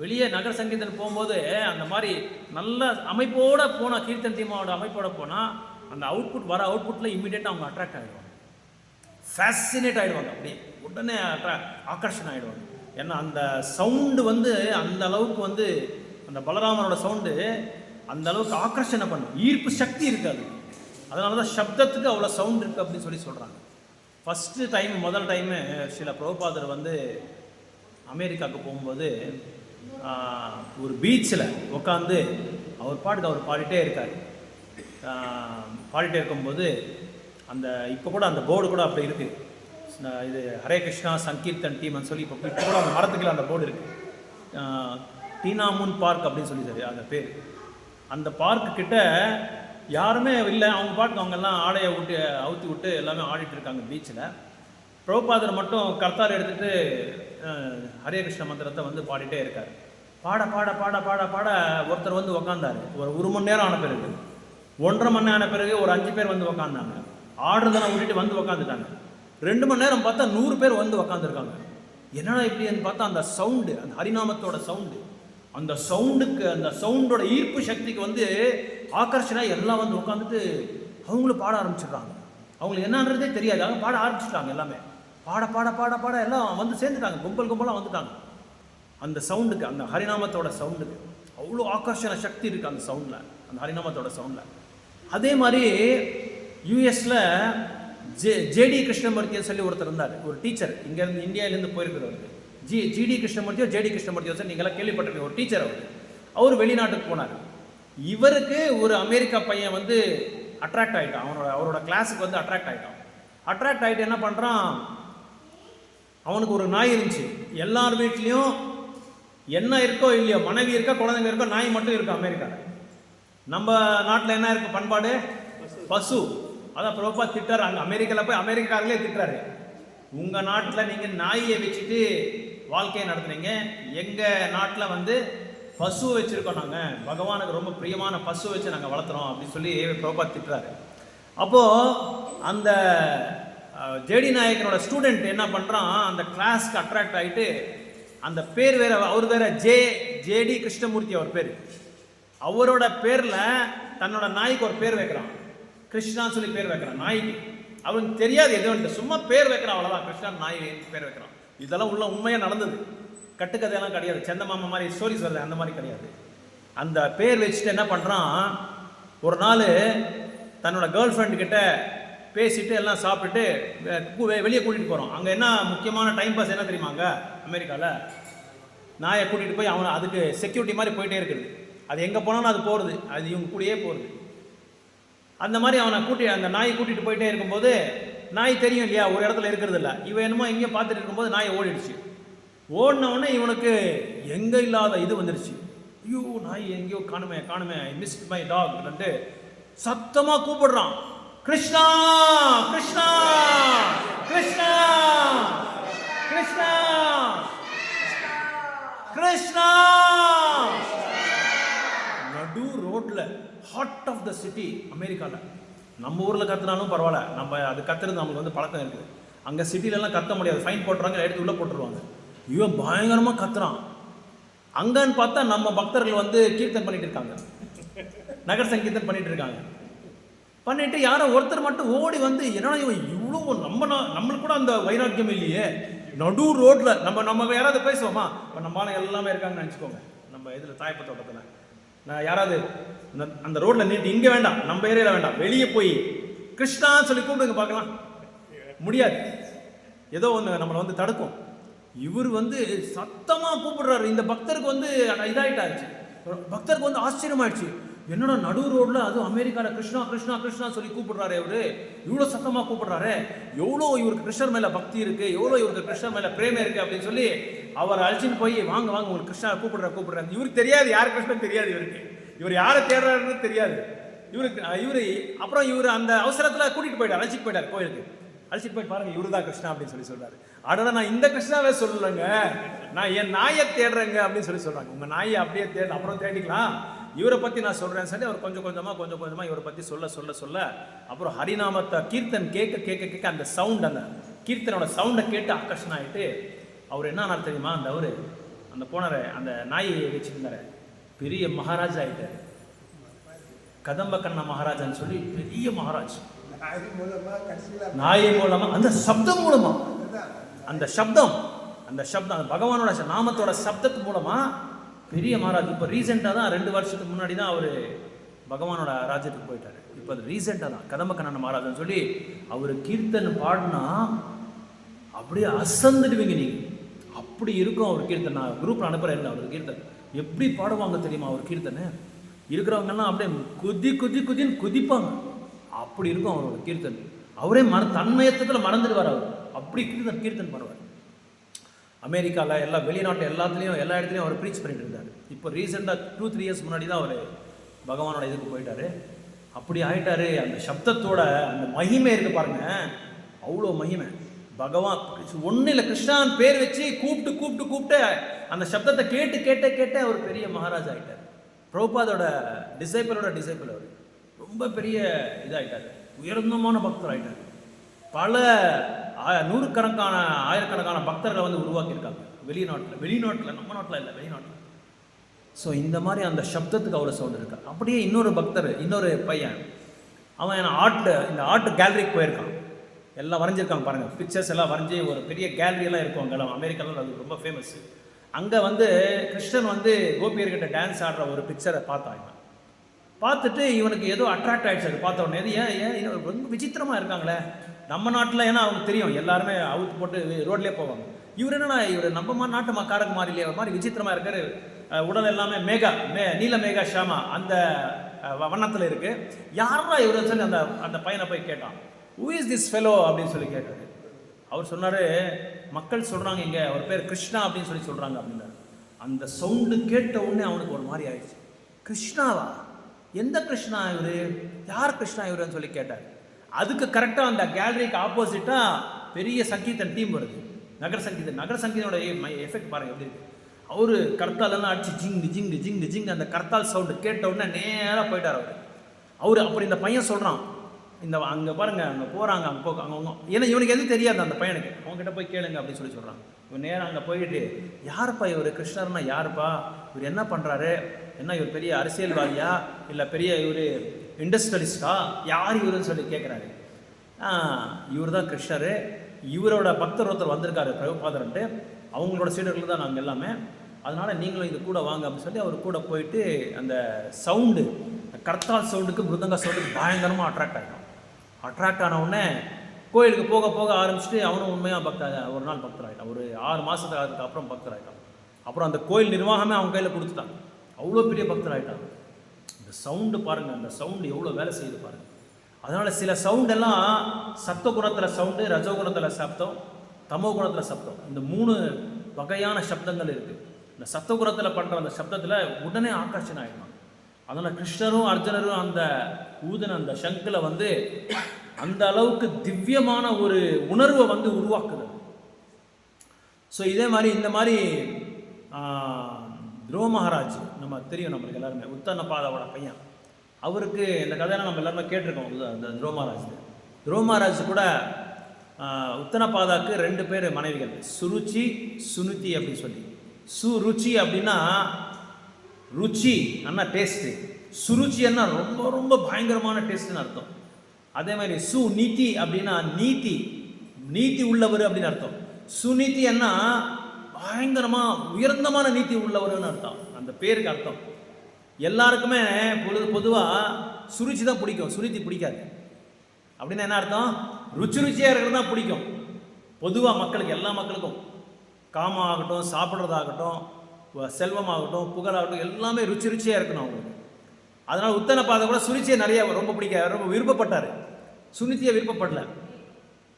வெளியே நகர சங்கீதன் போகும்போது அந்த மாதிரி நல்ல அமைப்போடு போனால், கீர்த்தன் டீமோட அமைப்போடு போனால் அந்த வர அவுட்புட்டில் இம்மிடியேட்டாக அவங்க அட்ராக்ட் ஆகிடுவாங்க, ஃபேசினேட் ஆகிடுவாங்க, அப்படியே உடனே ஆக்கர்ஷன் ஆகிடுவாங்க. ஏன்னா அந்த சவுண்டு வந்து அந்த அளவுக்கு வந்து அந்த பலராமனோட சவுண்டு அந்த அளவுக்கு ஆக்கர்ஷணை பண்ணும், ஈர்ப்பு சக்தி இருக்காது. அதனால தான் சப்தத்துக்கு அவ்வளோ சவுண்ட் இருக்குது அப்படின்னு சொல்லி சொல்கிறாங்க. முதல் டைமு சில பிரபுபாதர் வந்து அமெரிக்காவுக்கு போகும்போது ஒரு பீச்சில் உட்காந்து அவர் பாடிட்டே இருக்கார். பாடிட்டே இருக்கும்போது அந்த இப்போ கூட அந்த போர்டு கூட அப்படி இருக்குது, இது ஹரே கிருஷ்ணா சங்கீர்த்தன் டீம்னு சொல்லி இப்போ கூட அந்த மரத்துக்குள்ள அந்த போர்டு இருக்குது, டீனாமுன் பார்க் அப்படின்னு சொல்லி சரி அந்த பேர். அந்த பார்க்கு கிட்ட யாருமே இல்லை, அவங்க பாட்டுக்கு அவங்கெல்லாம் ஆடையை அவுத்தி விட்டு எல்லாமே ஆடிட்டு இருக்காங்க பீச்சில். பிரபுபாதர் மட்டும் கர்த்தால் எடுத்துகிட்டு ஹரே கிருஷ்ண மந்திரத்தை வந்து பாடிட்டே இருக்கார். பாட பாட பாட பாட பாட ஒருத்தர் வந்து உக்காந்தார். ஒரு மணி நேரம் ஆன பிறகு, 1.5 மணி நேரம் ஆன பிறகு ஒரு 5 பேர் வந்து உக்காந்தாங்க. ஆடுறதெல்லாம் விட்டுட்டு வந்து உக்காந்துட்டாங்க. 2 மணி நேரம் பார்த்தா 100 பேர் வந்து உக்காந்துருக்காங்க. என்னடா இப்படின்னு பார்த்தா அந்த சவுண்டு, அந்த ஹரிநாமத்தோட சவுண்டு, அந்த சவுண்டுக்கு அந்த சவுண்டோட ஈர்ப்பு சக்திக்கு வந்து ஆக்கர்ஷனாக எல்லாம் வந்து உட்காந்துட்டு அவங்களும் பாட ஆரம்பிச்சிடுறாங்க. அவங்களுக்கு என்னன்றதே தெரியாது, அவங்க பாட ஆரம்பிச்சிட்டாங்க. எல்லாமே பாட பாட பாட பாட எல்லாம் வந்து சேர்ந்துட்டாங்க, கும்பலாக வந்துட்டாங்க. அந்த சவுண்டுக்கு, அந்த ஹரிநாமத்தோட சவுண்டுக்கு அவ்வளோ ஆக்கர்ஷண சக்தி இருக்குது அந்த சவுண்டில், அந்த ஹரிநாமத்தோட சவுண்டில். அதே மாதிரி யூஎஸில் ஜேடி கிருஷ்ணமூர்த்தியை சொல்லி ஒருத்தர் இருந்தார், ஒரு டீச்சர், இங்கேருந்து இந்தியாவிலேருந்து போயிருக்கிறவர். ஜிடி கிருஷ்ணமூர்த்தியோ ஜேடி கிருஷ்ணமூர்த்தியோ சார் நீங்களாம் கேள்விப்பட்டிருக்கீங்க, ஒரு டீச்சர். அவர் வெளிநாட்டுக்கு போனார். இவருக்கு ஒரு அமெரிக்கா பையன் வந்து அட்ராக்ட் ஆகிட்டான், அவரோட கிளாஸுக்கு வந்து அட்ராக்ட் ஆகிட்டு என்ன பண்ணுறான், அவனுக்கு ஒரு நாய் இருந்துச்சு. எல்லார் வீட்லேயும் என்ன இருக்கோ இல்லையோ, மனைவி இருக்கா, குழந்தைங்க இருக்கோ, நாய் மட்டும் இருக்கு அமெரிக்காவில். நம்ம நாட்டில் என்ன இருக்கு பண்பாடு, பசு. அதான் பிரபா திட்டார், அங்கே அமெரிக்காவில் போய் அமெரிக்காவிலே திட்டுறாரு, உங்கள் நாட்டில் நீங்கள் நாயை வச்சுட்டு வாழ்க்கையை நடத்துனீங்க, எங்கள் நாட்டில் வந்து பசுவை வச்சுருக்கோம், நாங்கள் பகவானுக்கு ரொம்ப பிரியமான பசுவை வச்சு நாங்கள் வளர்த்துறோம் அப்படின்னு சொல்லி பிரபுபாத் திட்டுறாரு. அப்போது அந்த ஜேடி நாயக்கனோட ஸ்டூடெண்ட் என்ன பண்ணுறான், அந்த கிளாஸ்க்கு அட்ராக்ட் ஆகிட்டு அந்த பேர் வேற, அவர் வேற ஜேடி கிருஷ்ணமூர்த்தி அவர் பேர், அவரோட பேரில் தன்னோட நாய்க்கு ஒரு பேர் வைக்கிறான், கிருஷ்ணான்னு சொல்லி பேர் வைக்கிறான் நாய்க்கு. அவனுக்கு தெரியாது எதுவும், சும்மா பேர் வைக்கிறான் அவ்வளோதான், கிருஷ்ணா நாய் பேர் வைக்கிறான். இதெல்லாம் உள்ள உண்மையாக நடந்தது, கட்டுக்கதையெல்லாம் கிடையாது, செந்த மாமா மாதிரி ஸ்டோரிஸ் வருது அந்த மாதிரி கிடையாது. அந்த பேர் வச்சுட்டு என்ன பண்ணுறான், ஒரு நாள் தன்னோட கேர்ள் ஃப்ரெண்டு கிட்ட பேசிட்டு எல்லாம் சாப்பிட்டுட்டு வெளியே கூட்டிகிட்டு போகிறோம். அங்கே என்ன முக்கியமான டைம் பாஸ் என்ன தெரியுமாங்க, அமெரிக்காவில் நாயை கூட்டிகிட்டு போய் அவனை அதுக்கு செக்யூரிட்டி மாதிரி போயிட்டே இருக்குது, அது எங்கே போனாலும் அது போகிறது, அது இவங்க கூடயே போகிறது. அந்த மாதிரி அவனை அந்த நாயை கூட்டிகிட்டு போயிட்டே இருக்கும்போது, நாய் தெரியும் இல்லையா ஒரு இடத்துல இருக்கிறது இல்லை, இவன் என்னமோ எங்கேயோ பார்த்துட்டு இருக்கும்போது நாயை ஓடிடுச்சு. ஓடினவுடனே இவனுக்கு எங்கே இல்லாத இது வந்துடுச்சு, ஐயோ நாய் எங்கேயோ காணுமே ஐ மிஸ்ட் மை டாக், சத்தமாக கூப்பிடுறான், கிருஷ்ணா கிருஷ்ணா கிருஷ்ணா கிருஷ்ணா கிருஷ்ணா. நடு ரோட்ல, ஹார்ட் ஆஃப் த சிட்டி அமெரிக்காவில். நம்ம ஊரில் கத்துனாலும் பரவாயில்ல, நம்ம அது கத்துறது நமக்கு வந்து பழக்கம் இருக்குது. அங்கே சிட்டிலெல்லாம் கத்த முடியாது, ஃபைன் போட்டுறாங்க, எடுத்து உள்ளே போட்டுருவாங்க. இவன் பயங்கரமாக கத்துறான். அங்கன்னு பார்த்தா நம்ம பக்தர்கள் வந்து கீர்த்தன் பண்ணிட்டு இருக்காங்க, நகர் சங்கீர்த்தன் பண்ணிட்டு இருக்காங்க. பண்ணிட்டு யாரோ ஒருத்தர் மட்டும் ஓடி வந்து, என்னன்னா இவன் இவ்வளோ நம்மளுக்கு கூட அந்த வைராக்கியம் இல்லையே, நடு ரோட்ல நம்ம யாராவது பேசுவோமா, இப்போ நம்மளால எல்லாமே இருக்காங்கன்னு நினச்சிக்கோங்க. நம்ம இதில் தாயப்ப தோட்டத்தில் நான் யாராவது அந்த ரோட்ல நீட்டு இங்கே வேண்டாம், நம்ம ஏரியாவில் வேண்டாம், வெளியே போய் கிருஷ்ணான்னு சொல்லி கூப்பிடுங்க பார்க்கலாம், முடியாது, ஏதோ ஒன்று நம்மளை வந்து தடுக்கும். இவர் வந்து சத்தமாக கூப்பிடுறாரு. இந்த பக்தருக்கு வந்து இதாயிட்டாச்சு, பக்தருக்கு வந்து ஆச்சரியமாயிடுச்சு, என்னோட நடு ரோட்ல அதுவும் அமெரிக்காவில் கிருஷ்ணா கிருஷ்ணா கிருஷ்ணா சொல்லி கூப்பிடுறாரு, இவரு இவ்வளோ சத்தமாக கூப்பிடுறாரு, எவ்வளோ இவருக்கு கிருஷ்ணர் மேலே பக்தி இருக்கு, எவ்வளோ இவருக்கு கிருஷ்ணர் மேலே பிரேமம் இருக்கு அப்படின்னு சொல்லி அவர் அழைச்சின்னு போய் வாங்க உங்களுக்கு கிருஷ்ணா கூப்பிடுறாரு. இவருக்கு தெரியாது யார் கிருஷ்ணன் தெரியாது, இவர் யாரை தேடுறாருன்னு தெரியாது இவரு. அப்புறம் இவர் அந்த அவசரத்தில் கூட்டிட்டு போயிட்டார், அழைச்சிட்டு போயிட்டார் கோயிலுக்கு, அழைச்சிட்டு போய் பாருங்க இவரு தான் கிருஷ்ணா அப்படின்னு சொல்றாரு. அட நான் இந்த கிருஷ்ணாவே சொல்லலைங்க, நான் என் நாயை தேடுறேங்க அப்படின்னு சொல்றாங்க. உங்க நாயை அப்படியே அப்புறம் தேடிக்கலாம், இவரை பற்றி நான் சொல்கிறேன்னு சொல்லி அவர் கொஞ்சம் கொஞ்சமாக இவரை பற்றி சொல்ல அப்புறம் ஹரிநாமத்தை கீர்த்தன் கேட்க அந்த சவுண்ட், அந்த கீர்த்தனோட சவுண்டை கேட்டு ஆகர்ஷன் ஆகிட்டு அவர் என்ன தெரியுமா, அந்த போனார், அந்த நாயை வச்சுருந்தார், பெரிய மகாராஜா ஆகிட்டார், கதம்ப கண்ண மகாராஜான்னு சொல்லி பெரிய மகாராஜ். நாய் மூலமா அந்த சப்தம் மூலமா அந்த பகவானோட நாமத்தோட சப்தத்து மூலமா பெரிய மகாராஜ். இப்போ ரீசெண்டாக தான் 2 வருஷத்துக்கு முன்னாடி தான் அவர் பகவானோட ராஜ்யத்துக்கு போயிட்டார். இப்போ அது ரீசெண்டாக தான் கதம்ப கண்ண மகாராஜன்னு சொல்லி அவர் கீர்த்தன் பாடினா அப்படியே அசந்துடுவீங்க நீங்கள், அப்படி இருக்கும் அவர் கீர்த்தன். நான் குரூப்பில் அனுப்புகிறேன், அவர் கீர்த்தன் எப்படி பாடுவாங்க தெரியுமா, அவர் கீர்த்தனை இருக்கிறவங்கெல்லாம் அப்படியே குதின்னு குதிப்பாங்க, அப்படி இருக்கும் அவரோட கீர்த்தன். அவரே தன்மயத்தில் மறந்துடுவார், அவர் அப்படி கீர்த்தன் பாடுவார். அமெரிக்காவில் எல்லா வெளிநாட்டு எல்லா இடத்துலையும் அவர் ப்ரீச் பண்ணிட்டு இருந்தார். இப்போ ரீசெண்டாக 2-3 இயர்ஸ் முன்னாடி தான் அவர் பகவானோட இதுக்கு போயிட்டாரு. அப்படி ஆயிட்டாரு. அந்த சப்தத்தோட அந்த மகிமை இருக்கு பாருங்க, அவ்வளோ மகிமை. பகவான் ஒன்றும் இல்லை, கிருஷ்ணான் பேர் வச்சு கூப்பிட்டு அந்த சப்தத்தை கேட்டு அவர் பெரிய மகாராஜா ஆகிட்டார். பிரபுபாதோட டிசைபிளோட அவர் ரொம்ப பெரிய இதாகிட்டார், உயர்ந்தமான பக்தர் ஆகிட்டார். பல நூறுக்கணக்கான ஆயிரக்கணக்கான பக்தர்களை வந்து உருவாக்கியிருக்காங்க வெளிநாட்டில், நம்ம நாட்டில் இல்லை, வெளிநாட்டில். ஸோ இந்த மாதிரி அந்த சப்தத்துக்கு அவ்வளோ சவுண்ட் இருக்கார். அப்படியே இன்னொரு பையன், அவன் இந்த ஆர்ட் கேலரிக்கு போயிருக்கான். எல்லாம் வரைஞ்சிருக்காங்க பாருங்கள், பிக்சர்ஸ் எல்லாம் வரைஞ்சி ஒரு பெரிய கேலரியெல்லாம் இருக்கும் அங்கெல்லாம், அமெரிக்காவில் அது ரொம்ப ஃபேமஸ். அங்கே வந்து கிருஷ்ணன் வந்து கோபியர்கிட்ட டான்ஸ் ஆடுற ஒரு பிக்சரை பார்த்துட்டு இவனுக்கு ஏதோ அட்ராக்ட் ஆகிடுச்சு. அது பார்த்த உடனே ஏன் ரொம்ப விசித்திரமாக இருக்காங்களே நம்ம நாட்டில், ஏன்னா அவங்க தெரியும் எல்லாருமே அவுத்து போட்டு ரோட்லேயே போவாங்க. இவர் என்னன்னா இவர் நம்ம நாட்டு காரங்க மாதிரி இல்லையா, ஒரு மாதிரி விசித்திரமாக இருக்காரு. உடல் எல்லாமே நீல மேகா ஷாமா அந்த வண்ணத்தில் இருக்கு. யாரா இவர் சொல்லி அந்த பையனை போய் கேட்டான், ஹூ இஸ் திஸ் ஃபெலோ அப்படின்னு சொல்லி கேட்டாரு. அவர் சொன்னார், மக்கள் சொல்கிறாங்க இங்கே அவர் பேர் கிருஷ்ணா அப்படின்னு சொல்லி சொல்கிறாங்க அப்படின்னாரு. அந்த சவுண்டு கேட்ட உடனே அவனுக்கு ஒரு மாதிரி ஆயிடுச்சு. கிருஷ்ணாவா, எந்த கிருஷ்ணா இவர், யார் கிருஷ்ணா இவருன்னு சொல்லி கேட்டார். அதுக்கு கரெக்டாக அந்த கேலரிக்கு ஆப்போசிட்டாக பெரிய சங்கீதன் டீம் வருது, நகர சங்கீதனோட எஃபெக்ட் பாருங்கள் எப்படி இருக்கு. அவரு கர்த்தாலெல்லாம் அடிச்சு ஜிங்கு ஜிங்கு ஜிங்கு ஜிங்கு அந்த கர்த்தால் சவுண்டு கேட்ட உடனே நேராக போயிட்டார் அவரு. அப்படி இந்த பையன் சொல்கிறான், இந்த அங்கே பாருங்க அங்கே போகிறாங்க, அங்கே அவங்க ஏன்னா இவனுக்கு எதுவும் தெரியாது அந்த பையனுக்கு, அவங்ககிட்ட போய் கேளுங்க அப்படின்னு சொல்கிறான். இவன் நேராக அங்கே போயிட்டு, யாருப்பா இவர், கிருஷ்ணர்னா யாருப்பா, இவர் என்ன பண்ணுறாரு, என்ன இவர் பெரிய அரசியல்வாதியா இல்லை பெரிய இவர் இண்டஸ்ட்ரியலிஸ்டா, யார் இவருன்னு சொல்லி கேட்குறாரு. இவர் தான் கிருஷ்ணர், இவரோட பக்தர் ஒருத்தர் வந்திருக்காரு பிரபுபாதர்ன்ட்டு, அவங்களோட சீடர்கள் தான் நாங்கள் எல்லாமே, அதனால் நீங்களும் இது கூட வாங்க அப்படின்னு சொல்லி அவர் கூட போயிட்டு அந்த சவுண்டு கர்த்தால் சவுண்டுக்கு மிருதங்க சவுண்டுக்கு பயங்கரமாக அட்ராக்ட் ஆன உடனே கோயிலுக்கு போக போக ஆரம்பிச்சுட்டு அவனும் உண்மையாக ஒரு நாள் பக்தராகிட்டான். ஒரு 6 மாதத்துக்கு அதுக்கப்புறம் பக்தராகிட்டான். அப்புறம் அந்த கோயில் நிர்வாகமே அவங்க கையில் கொடுத்துட்டான். அவ்வளோ பெரிய பக்தராகிட்டான். இந்த சவுண்டு பாருங்கள், அந்த சவுண்டு எவ்வளோ வேலை செய்யுது பாருங்கள். அதனால் சில சவுண்டெல்லாம் சத்துவகுணத்தில் சவுண்டு, ரஜோகுணத்தில் சப்தம், தமோ குணத்தில் சப்தம், இந்த 3 வகையான சப்தங்கள் இருக்குது. இந்த சத்துவகுணத்தில் பண்ணுற அந்த சப்தத்தில் உடனே ஆகர்ஷணம் ஆகிடும். அதனால் கிருஷ்ணரும் அர்ஜுனரும் அந்த ஊதின அந்த சங்கில் வந்து அந்த அளவுக்கு திவ்யமான ஒரு உணர்வை வந்து உருவாக்குது. ஸோ இதே மாதிரி இந்த மாதிரி துருவ மகாராஜ் நம்ம தெரியும், நம்மளுக்கு எல்லாருமே உத்தனபாதாவோட பையன், அவருக்கு இந்த கதையெல்லாம் நம்ம எல்லாருமே கேட்டிருக்கோம். அந்த துருவ மகாராஜ் கூட உத்தனபாதாவுக்கு 2 பேர் மனைவிகள், சுருச்சி சுனுத்தி அப்படின்னு சொல்லி. சுருச்சி அப்படின்னா ருச்சி அண்ணா டேஸ்ட்டு, சுருச்சி அண்ணா ரொம்ப ரொம்ப பயங்கரமான டேஸ்ட்டுன்னு அர்த்தம். அதே மாதிரி சுநீதி அப்படின்னா நீதி உள்ளவர் அப்படின்னு அர்த்தம். சுநீதி அண்ணா பயங்கரமாக உயர்ந்தமான நீதி உள்ளவர்னு அர்த்தம். அந்த பேருக்கு அர்த்தம் எல்லாருக்குமே பொதுவாக சுருச்சி தான் பிடிக்கும், சுனிதி பிடிக்காது. அப்படின்னா என்ன அர்த்தம்? ருச்சியாக இருக்கிறது தான் பிடிக்கும் பொதுவாக மக்களுக்கு, எல்லா மக்களுக்கும். காமம் ஆகட்டும், சாப்பிட்றதாகட்டும், செல்வமாகட்டும், புகழாகட்டும், எல்லாமே ருச்சியாக இருக்கணும் அவங்களுக்கு. அதனால் உத்தனபாதை கூட சுனிச்சியை நிறைய ரொம்ப ரொம்ப விருப்பப்பட்டார், சுனித்தியை விருப்பப்படல.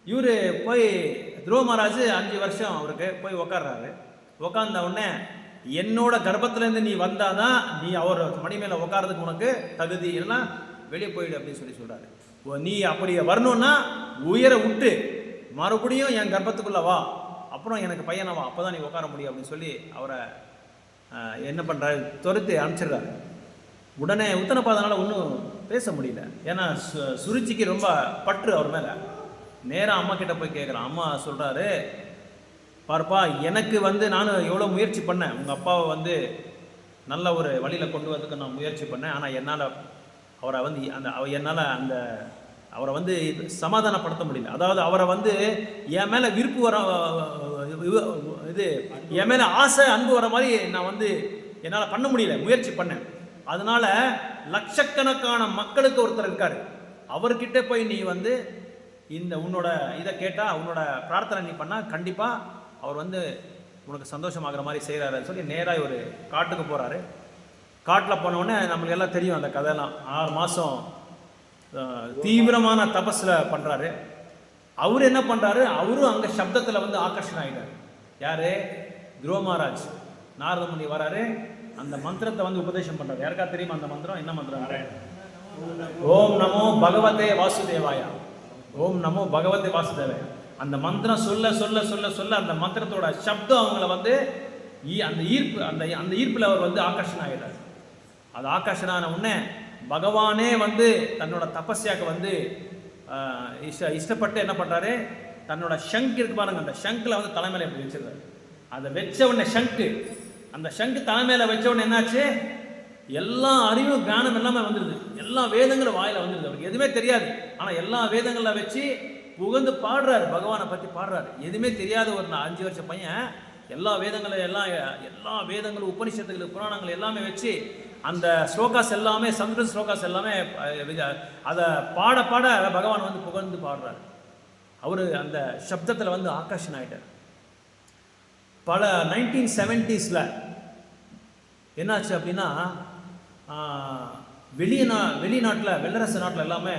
இவர் போய் துருவ மகாராஜ் 5 வருஷம் அவருக்கு போய் உக்காடுறாரு. உக்காந்த உடனே என்னோட கர்ப்பத்திலேருந்து நீ வந்தாதான் நீ அவர் மணி மேலே உட்காரதுக்கு உனக்கு தகுதி, இல்லைன்னா வெளியே போயிடு அப்படின்னு சொல்கிறாரு. நீ அப்படி வரணுன்னா உயரை விட்டு மறுபடியும் என் கர்ப்பத்துக்குள்ளே வா, அப்புறம் எனக்கு பையனை வா, அப்போ தான் நீ உட்கார முடியும் அப்படின்னு சொல்லி அவரை என்ன பண்ணுறாரு, துரத்தி அனுப்பிச்சிடுறாரு. உடனே உத்தனபாதனால் ஒன்றும் பேச முடியல, ஏன்னா சுருச்சிக்கு ரொம்ப பற்று அவர் மேலே. நேராக அம்மா கிட்ட போய் கேட்குறான். அம்மா சொல்கிறாரு, பாருப்பா, எனக்கு வந்து நானும் எவ்வளோ முயற்சி பண்ணேன், உங்கள் அப்பாவை வந்து நல்ல ஒரு வழியில் கொண்டு வரதுக்கு நான் முயற்சி பண்ணேன். ஆனால் என்னால் அவரை வந்து அவரை வந்து சமாதானப்படுத்த முடியல. அதாவது அவரை வந்து என் மேலே விருப்பு வர என் மேலே ஆசை அன்பு வர மாதிரி நான் வந்து என்னால் பண்ண முடியல, முயற்சி பண்ணேன். அதனால் லட்சக்கணக்கான மக்களுக்கு ஒருத்தர் இருக்கார், அவர்கிட்ட போய் நீ வந்து உன்னோட இதை கேட்டால், உன்னோட பிரார்த்தனை நீ பண்ணால் கண்டிப்பாக அவர் வந்து உனக்கு சந்தோஷமாகிற மாதிரி செய்கிறாருன்னு சொல்லி நேராக ஒரு காட்டுக்கு போகிறாரு. காட்டில் போனவுடனே நம்மளுக்கு எல்லாம் தெரியும் அந்த கதையெல்லாம். 6 மாதம் தீவிரமான தபஸில் பண்ணுறாரு. அவர் என்ன பண்ணுறாரு, அவரும் அங்கே சப்தத்தில் வந்து ஆகர்ஷணம் ஆகிட்டார். யார்? துருவ மகாராஜ். நாரத முனி வராரு, அந்த மந்திரத்தை வந்து உபதேசம் பண்ணுறாரு. யாருக்கா தெரியுமா அந்த மந்திரம்? என்ன மந்திரம்? ஓம் நமோ பகவதே வாசுதேவாயா, ஓம் நமோ பகவதே வாசுதேவாயா. அந்த மந்திரம் சொல்ல சொல்ல சொல்ல சொல்ல அந்த மந்திரத்தோட சப்தம் அவங்கள வந்து அந்த ஈர்ப்பு, அந்த ஈர்ப்பில் அவர் வந்து ஆகர்ஷணம் ஆகிட்டார். அது ஆகர்ஷணம் ஆன உடனே பகவானே வந்து தன்னோட தபஸ்யாக்கு வந்து இஷ்டப்பட்டு என்ன பண்ணுறாரு, தன்னோட ஷங்க் இருக்கு பாருங்க, அந்த ஷங்கில் வந்து தலைமையில எப்படி வச்சிருக்காரு. அதை வச்ச உடனே அந்த ஷங்கு தலைமையில வச்ச உடனே என்னாச்சு, எல்லா அறிவும் ஞானம் எல்லாமே வந்துடுது, எல்லா வேதங்களும் வாயில வந்துடுது. அவருக்கு எதுவுமே தெரியாது, ஆனால் எல்லா வேதங்களில் வச்சு புகழ்ந்து பாடுறாரு, பகவானை பற்றி பாடுறாரு. எதுவுமே தெரியாத ஒரு 5 வருஷ பையன் எல்லா வேதங்களும் உபனிஷத்துகள் புராணங்கள் எல்லாமே வச்சு அந்த ஸ்லோகாஸ் எல்லாமே, சம்ஸ்கிருத ஸ்லோகாஸ் எல்லாமே அதை பாட பாட பகவான் வந்து புகழ்ந்து பாடுறாரு. அவர் அந்த சப்தத்தில் வந்து ஆகர்ஷணம் ஆகிட்டார். பல 1970s என்னாச்சு அப்படின்னா, வெளிநாட்டில் வெள்ளரசு நாட்டில் எல்லாமே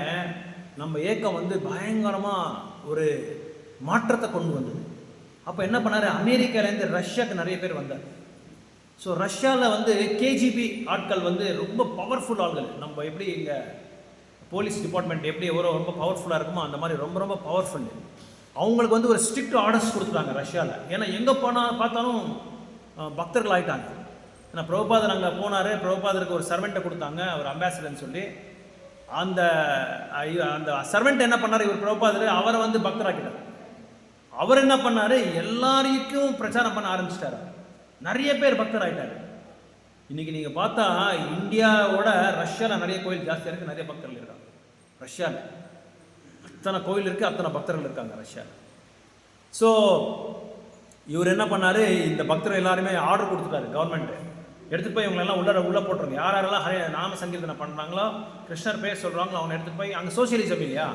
நம்ம ஏக்கம் வந்து பயங்கரமாக ஒரு மாற்றத்தை கொண்டு வந்தது. அப்போ என்ன பண்ணார், அமெரிக்காலேருந்து ரஷ்யாவுக்கு நிறைய பேர் வந்தார். ஸோ ரஷ்யாவில் வந்து கேஜிபி ஆட்கள் வந்து ரொம்ப பவர்ஃபுல் ஆட்கள். நம்ம எப்படி இங்கே போலீஸ் டிபார்ட்மெண்ட் எப்படி ரொம்ப பவர்ஃபுல்லாக இருக்குமோ அந்த மாதிரி ரொம்ப ரொம்ப பவர்ஃபுல். அவங்களுக்கு வந்து ஒரு ஸ்ட்ரிக்ட் ஆர்டர்ஸ் கொடுத்துட்டாங்க ரஷ்யாவில். ஏன்னா எங்கே பார்த்தாலும் பக்தர்கள் ஆகிட்டாங்க. ஏன்னா பிரபுபாதர் அங்கே போனார், பிரபுபாதருக்கு ஒரு சர்வெண்ட்டை கொடுத்தாங்க, அவர் அம்பாசிடர்னு சொல்லி. அந்த அந்த சர்வெண்ட் என்ன பண்ணார், இவர் பிரபுபாதர் அவரை வந்து பக்தராக்கிட்டார். அவர் என்ன பண்ணார், எல்லாருக்கும் பிரச்சாரம் பண்ண ஆரம்பிச்சிட்டார். நிறைய பேர் பக்தர் ஆகிட்டார். இன்றைக்கி நீங்கள் பார்த்தா இந்தியாவோட ரஷ்யாவில் நிறைய கோயில் ஜாஸ்தியாக இருக்குது, நிறைய பக்தர்கள் இருக்காங்க. ரஷ்யாவில் அத்தனை கோயில் இருக்குது, அத்தனை பக்தர்கள் இருக்காங்க ரஷ்யாவில். ஸோ இவர் என்ன பண்ணார், இந்த பக்தர்கள் எல்லாருமே ஆர்டர் கொடுத்துட்டாரு கவர்மெண்ட்டு, எடுத்துகிட்டு போய் இவங்களெல்லாம் உள்ளே போட்டுருங்க. யாரெல்லாம் நாம சங்கீர்த்தனை பண்ணுறாங்களோ, கிருஷ்ணர் பேர் சொல்கிறாங்களோ அவங்க எடுத்துகிட்டு போய், அங்கே சோசியலிசம் இல்லையா,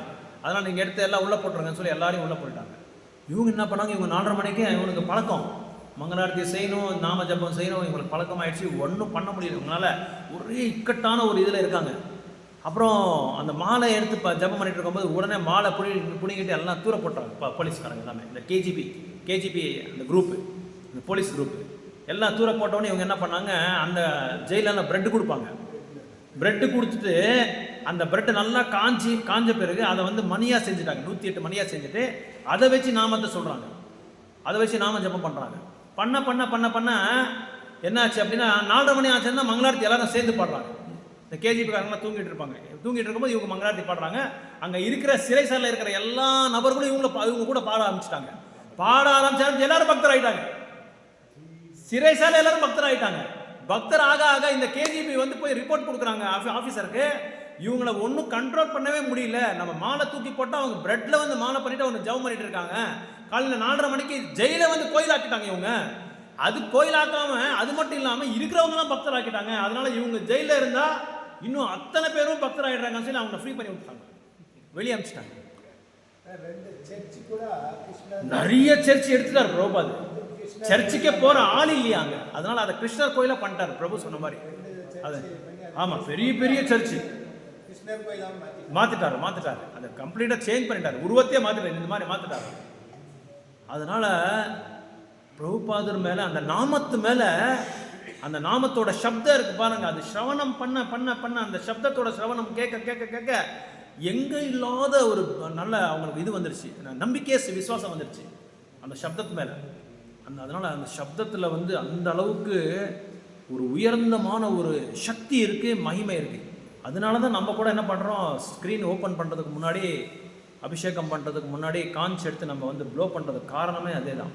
அதனால் நீங்கள் எடுத்து எல்லாம் உள்ளே போட்டுருங்கன்னு சொல்லி எல்லாரையும் உள்ளே போயிட்டாங்க. இவங்க என்ன பண்ணாங்க, இவங்க 4:30 மணிக்கு இவங்களுக்கு பழக்கம், மங்களாரத்தி செய்யணும், நாம ஜபம் செய்யணும், இவங்களுக்கு பழக்கமாகிடுச்சு. ஒன்றும் பண்ண முடியல இவங்களால, ஒரே இக்கட்டான ஒரு இதில் இருக்காங்க. அப்புறம் அந்த மாலை எடுத்து ஜபம் பண்ணிட்டு இருக்கும்போது உடனே மாலை புடிங்கிட்டு எல்லாம் தூர போட்டாங்க போலீஸ்காரங்க எல்லாமே. இந்த கேஜிபி அந்த குரூப்பு, இந்த போலீஸ் குரூப்பு எல்லாம் தூர போட்டோன்னே இவங்க என்ன பண்ணாங்க, அந்த ஜெயிலில் ப்ரெட்டு கொடுப்பாங்க. ப்ரெட்டு கொடுத்துட்டு அந்த ப்ரெட்டு நல்லா காஞ்ச பிறகு அதை வந்து மணியாக செஞ்சுட்டாங்க, 108 மணியாக செஞ்சுட்டு அதை வச்சு நாமத்தை சொல்கிறாங்க, அதை வச்சு நாம ஜபம் பண்ணுறாங்க. பண்ண என்னாச்சு அப்படின்னா 4:30 மணி ஆச்சுன்னா மங்களாரத்தி எல்லாரும் சேர்ந்து பாடுறாங்க. இந்த கேஜிபிக்காரங்களாம் தூங்கிட்டு இருக்கும்போது இவங்க மங்களாரத்தி பாடுறாங்க. அங்கே இருக்கிற சிறைசாலையில் இருக்கிற எல்லா நபர்களும் இவங்க கூட பாட ஆரம்பிச்சாங்க. எல்லாரும் பக்தர் ஆகிட்டாங்க. சிறைசாலை எல்லாரும் பக்தர் ஆகிட்டாங்க. பக்தர் ஆக இந்த கேஜிபி வந்து போய் ரிப்போர்ட் கொடுக்குறாங்க ஆஃபீஸருக்கு. இவங்களை ஒன்றும் கண்ட்ரோல் பண்ணவே முடியல. நம்ம மாலை தூக்கி போட்டால் அவங்க பிரெட்ல வந்து மாலை பண்ணிட்டு அவங்க ஜவ் பண்ணிட்டு இருக்காங்க. காலையில் 4:30 மணிக்கு ஜெயில வந்து கோயிலாக்கிட்டாங்க இவங்க. அது கோயிலாக்காம அது மட்டும் இல்லாமல் இருக்கிறவங்களாம் பக்தர் ஆக்கிட்டாங்க. அதனால இவங்க ஜெயில இருந்தா இன்னும் அத்தனை பேரும் பக்தர் ஆகிடுறாங்கன்னு சொல்லி அவங்க ஃப்ரீ பண்ணி விட்டாங்க, வெளியே அனுப்பிச்சிட்டாங்க. நிறைய சர்ச் எடுத்துட்டார் பிரபுபாத். சர்ச்சுக்கே போற ஆள் இல்லையாங்க, அதனால அதை கிருஷ்ணர் கோயிலா பண்ணிட்டார் பிரபு சொன்ன மாதிரி. அது ஆமா, பெரிய சர்ச்சு மாத்திட்டாரு. அதை கம்ப்ளீட்டா சேஞ்ச் பண்ணிட்டாரு, உருவத்தையே மாத்திட்டாரு, இந்த மாதிரி மாத்திட்டாரு. அதனால பிரபுபாதர் மேல அந்த நாமத்து மேல, அந்த நாமத்தோட சப்தம் இருக்கு பாருங்க, அது சிரவணம் பண்ண அந்த சப்தத்தோட சிரவணம் கேட்க எங்க இல்லாத ஒரு நல்ல அவங்களுக்கு இது வந்துருச்சு, நம்பிக்கை விசுவாசம் வந்துருச்சு அந்த சப்தத்து மேல. அதனால அந்த சப்தத்துல வந்து அந்த அளவுக்கு ஒரு உயர்ந்தமான ஒரு சக்தி இருக்கு, மகிமை இருக்கு. அதனால தான் நம்ம கூட என்ன பண்றோம், ஸ்க்ரீன் ஓப்பன் பண்றதுக்கு முன்னாடி, அபிஷேகம் பண்றதுக்கு முன்னாடி காஞ்சி எடுத்து நம்ம வந்து ப்ளோ பண்றதுக்கு காரணமே அதே தான்.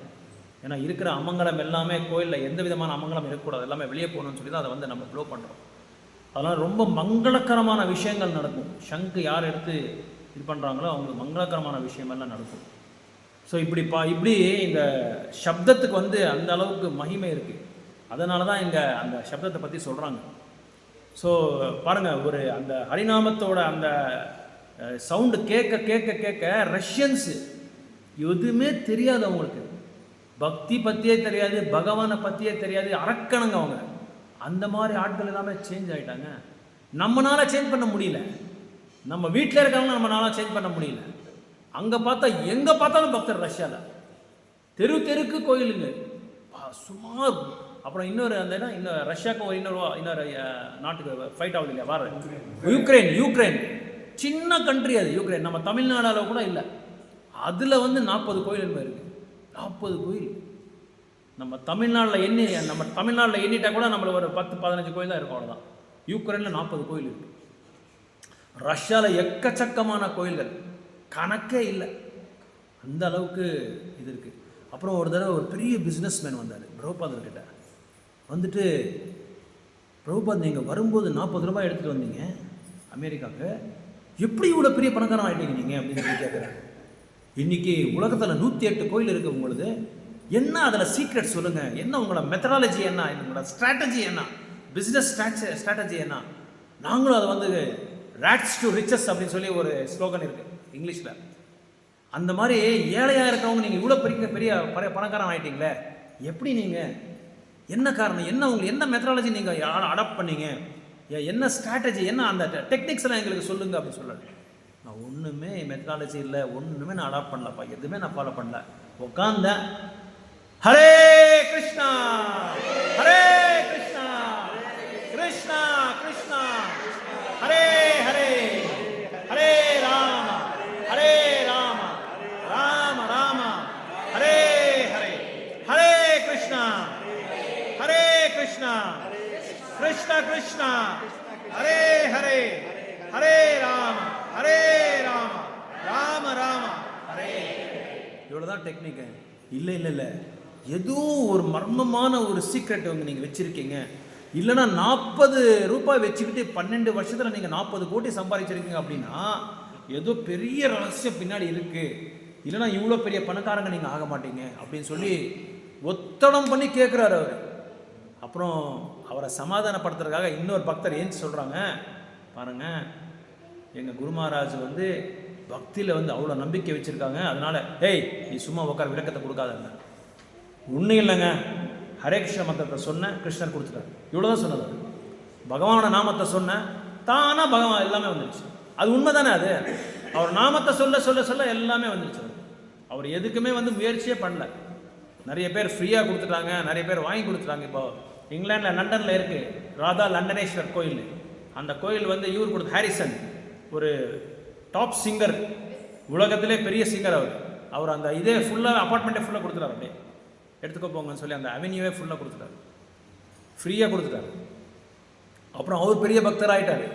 ஏன்னா இருக்கிற அமங்கலம் எல்லாமே கோயிலில் எந்த விதமான அமங்கலம் இருக்கக்கூடாது, எல்லாமே வெளியே போகணும்னு சொல்லி தான் அதை வந்து நம்ம ப்ளோ பண்ணுறோம். அதனால் ரொம்ப மங்களகரமான விஷயங்கள் நடக்கும். சங்கு யார் எடுத்து இது பண்ணுறாங்களோ அவங்களுக்கு மங்களகரமான விஷயமெல்லாம் நடக்கும். ஸோ இப்படி இந்த சப்தத்துக்கு வந்து அந்த அளவுக்கு மகிமை இருக்குது. அதனால தான் இங்கே அந்த சப்தத்தை பற்றி சொல்கிறாங்க. ஸோ பாருங்கள், ஒரு அந்த ஹரிநாமத்தோட அந்த சவுண்டு கேட்க ரஷ்யன்ஸு எதுவுமே தெரியாது அவங்களுக்கு, பக்தி பற்றியே தெரியாது, பகவானை பற்றியே தெரியாது, அரக்கணுங்க அவங்க. அந்த மாதிரி ஆட்கள் எல்லாமே சேஞ்ச் ஆகிட்டாங்க. நம்மளால சேஞ்ச் பண்ண முடியல, நம்ம வீட்டில் இருக்காங்க நம்மளால சேஞ்ச் பண்ண முடியல. அங்கே பார்த்தா எங்கே பார்த்தாலும் பக்தர், ரஷ்யாவில் தெருக்கு கோயிலுங்க சுமார். அப்புறம் இன்னொரு அந்த இன்னும் ரஷ்யாவுக்கும் இன்னொரு நாட்டுக்கு ஃபைட் ஆகுது இல்லையா, வார யூக்ரைன் சின்ன கண்ட்ரி அது. யூக்ரைன் நம்ம தமிழ்நாடு அளவு கூட இல்லை. அதில் வந்து 40 கோயில் இருக்குது. 40 கோயில் நம்ம தமிழ்நாட்டில் எண்ணிட்டா கூட நம்மளுக்கு ஒரு 10-15 கோயில் தான் இருக்கும், அவ்வளோதான். யூக்ரைனில் 40 கோயில் இருக்குது. ரஷ்யாவில் எக்கச்சக்கமான கோயில்கள், கணக்கே இல்லை, அந்த அளவுக்கு இது இருக்குது. அப்புறம் ஒரு தடவை ஒரு பெரிய பிஸ்னஸ் மேன் வந்தார் பிரபுபாதர்கிட்ட. வந்துட்டு, பிரபுபாத் நீங்கள் வரும்போது 40 ரூபாய் எடுத்துகிட்டு வந்தீங்க அமெரிக்காவுக்கு, எப்படி இவ்வளோ பெரிய பணக்காரன் ஆகிட்டீங்க நீங்கள் அப்படின்னு சொல்லி கேட்குறாங்க. இன்றைக்கி உலகத்தில் 108 கோயில் இருக்குது உங்களுக்கு, என்ன அதில் சீக்ரெட் சொல்லுங்கள், என்ன உங்களோட மெத்தடாலஜி என்ன, உங்களோட ஸ்ட்ராட்டஜி என்ன, பிஸ்னஸ் ஸ்ட்ராட்டஜி என்ன. நாங்களும் அதை வந்து ராட்ஸ் டு ரிச்சஸ் அப்படின்னு சொல்லி ஒரு ஸ்லோகன் இருக்குது இங்கிலீஷில். அந்த மாதிரி ஏழையாக இருக்கிறவங்க நீங்கள் இவ்வளோ பெரிய பணக்காரன் ஆகிட்டீங்களே, எப்படி நீங்கள், என்ன காரணம், என்ன உங்களுக்கு என்ன மெத்தடாலஜி நீங்கள் அடாப்ட் பண்ணீங்க, என்ன ஸ்ட்ராட்டஜி, என்ன அந்த டெக்னிக்ஸ் எல்லாம் எங்களுக்கு சொல்லுங்கள் அப்படின்னு சொல்லுங்கள். நான் ஒன்றுமே மெத்தடாலஜி இல்லை, ஒன்றுமே நான் அடாப்ட் பண்ணலப்பா, எதுவுமே நான் ஃபாலோ பண்ணல. உட்காந்தேன், ஹரே கிருஷ்ணா ஹரே கிருஷ்ணா கிருஷ்ணா கிருஷ்ணா ஹரே ஹரே ஹரே ராம ஹரே ராம ராம ராம ஹரே ஹரே ஹரே கிருஷ்ணா கிருஷ்ண கிருஷ்ண ஹரே ஹரே ஹரே ராம ராம ராம ஹரே. இவ்வளோதான் டெக்னிக்கு. இல்லை இல்லை இல்லை, ஏதோ ஒரு மர்மமான ஒரு சீக்ரெட் நீங்கள் வச்சுருக்கீங்க. இல்லைனா 40 ரூபாய் வச்சுக்கிட்டு 12 வருஷத்தில் நீங்கள் 40 கோடி சம்பாதிச்சிருக்கீங்க அப்படின்னா ஏதோ பெரிய ரகசியம் பின்னாடி இருக்குது. இல்லைனா இவ்வளோ பெரிய பணக்காரங்க நீங்கள் ஆக மாட்டீங்க அப்படின்னு சொல்லி ஒத்தடம் பண்ணி கேட்குறாரு அவர். அப்புறம் அவரை சமாதானப்படுத்துறதுக்காக இன்னொரு பக்தர் ஏன் சொல்கிறாங்க பாருங்கள், எங்கள் குரு மகாராஜ் வந்து பக்தியில் வந்து அவ்வளோ நம்பிக்கை வச்சுருக்காங்க, அதனால் ஏய் நீ சும்மா உட்கார விளக்கத்தை கொடுக்காதங்க. ஒன்றும் இல்லைங்க, ஹரே கிருஷ்ண மந்திரத்தை சொன்ன கிருஷ்ணர் கொடுத்துட்டார். இவ்வளோதான் சொன்னது. பகவானோட நாமத்தை சொன்ன தானா பகவான் எல்லாமே வந்துடுச்சு. அது உண்மை தானே? அது அவர் நாமத்தை சொல்ல சொல்ல சொல்ல எல்லாமே வந்துடுச்சு. அவர் எதுக்குமே வந்து முயற்சியே பண்ணல. நிறைய பேர் ஃப்ரீயாக கொடுத்துட்டாங்க, நிறைய பேர் வாங்கி கொடுத்துட்டாங்க. இப்போ இங்கிலாண்டில் லண்டனில் இருக்குது ராதா லண்டனேஸ்வர் கோயில். அந்த கோயில் வந்து இவர் கொடுத்த ஹாரிசன், ஒரு டாப் சிங்கர், உலகத்திலே பெரிய சிங்கர். அவர் அந்த இதே ஃபுல்லாக அப்பார்ட்மெண்ட்டே ஃபுல்லாக கொடுத்துட்டார். அப்படியே எடுத்துக்கோ போங்கன்னு சொல்லி அந்த அவென்யூவே ஃபுல்லாக கொடுத்துட்டாரு, ஃப்ரீயாக கொடுத்துட்டாரு. அப்புறம் அவர் பெரிய பக்தர் ஆகிட்டார்.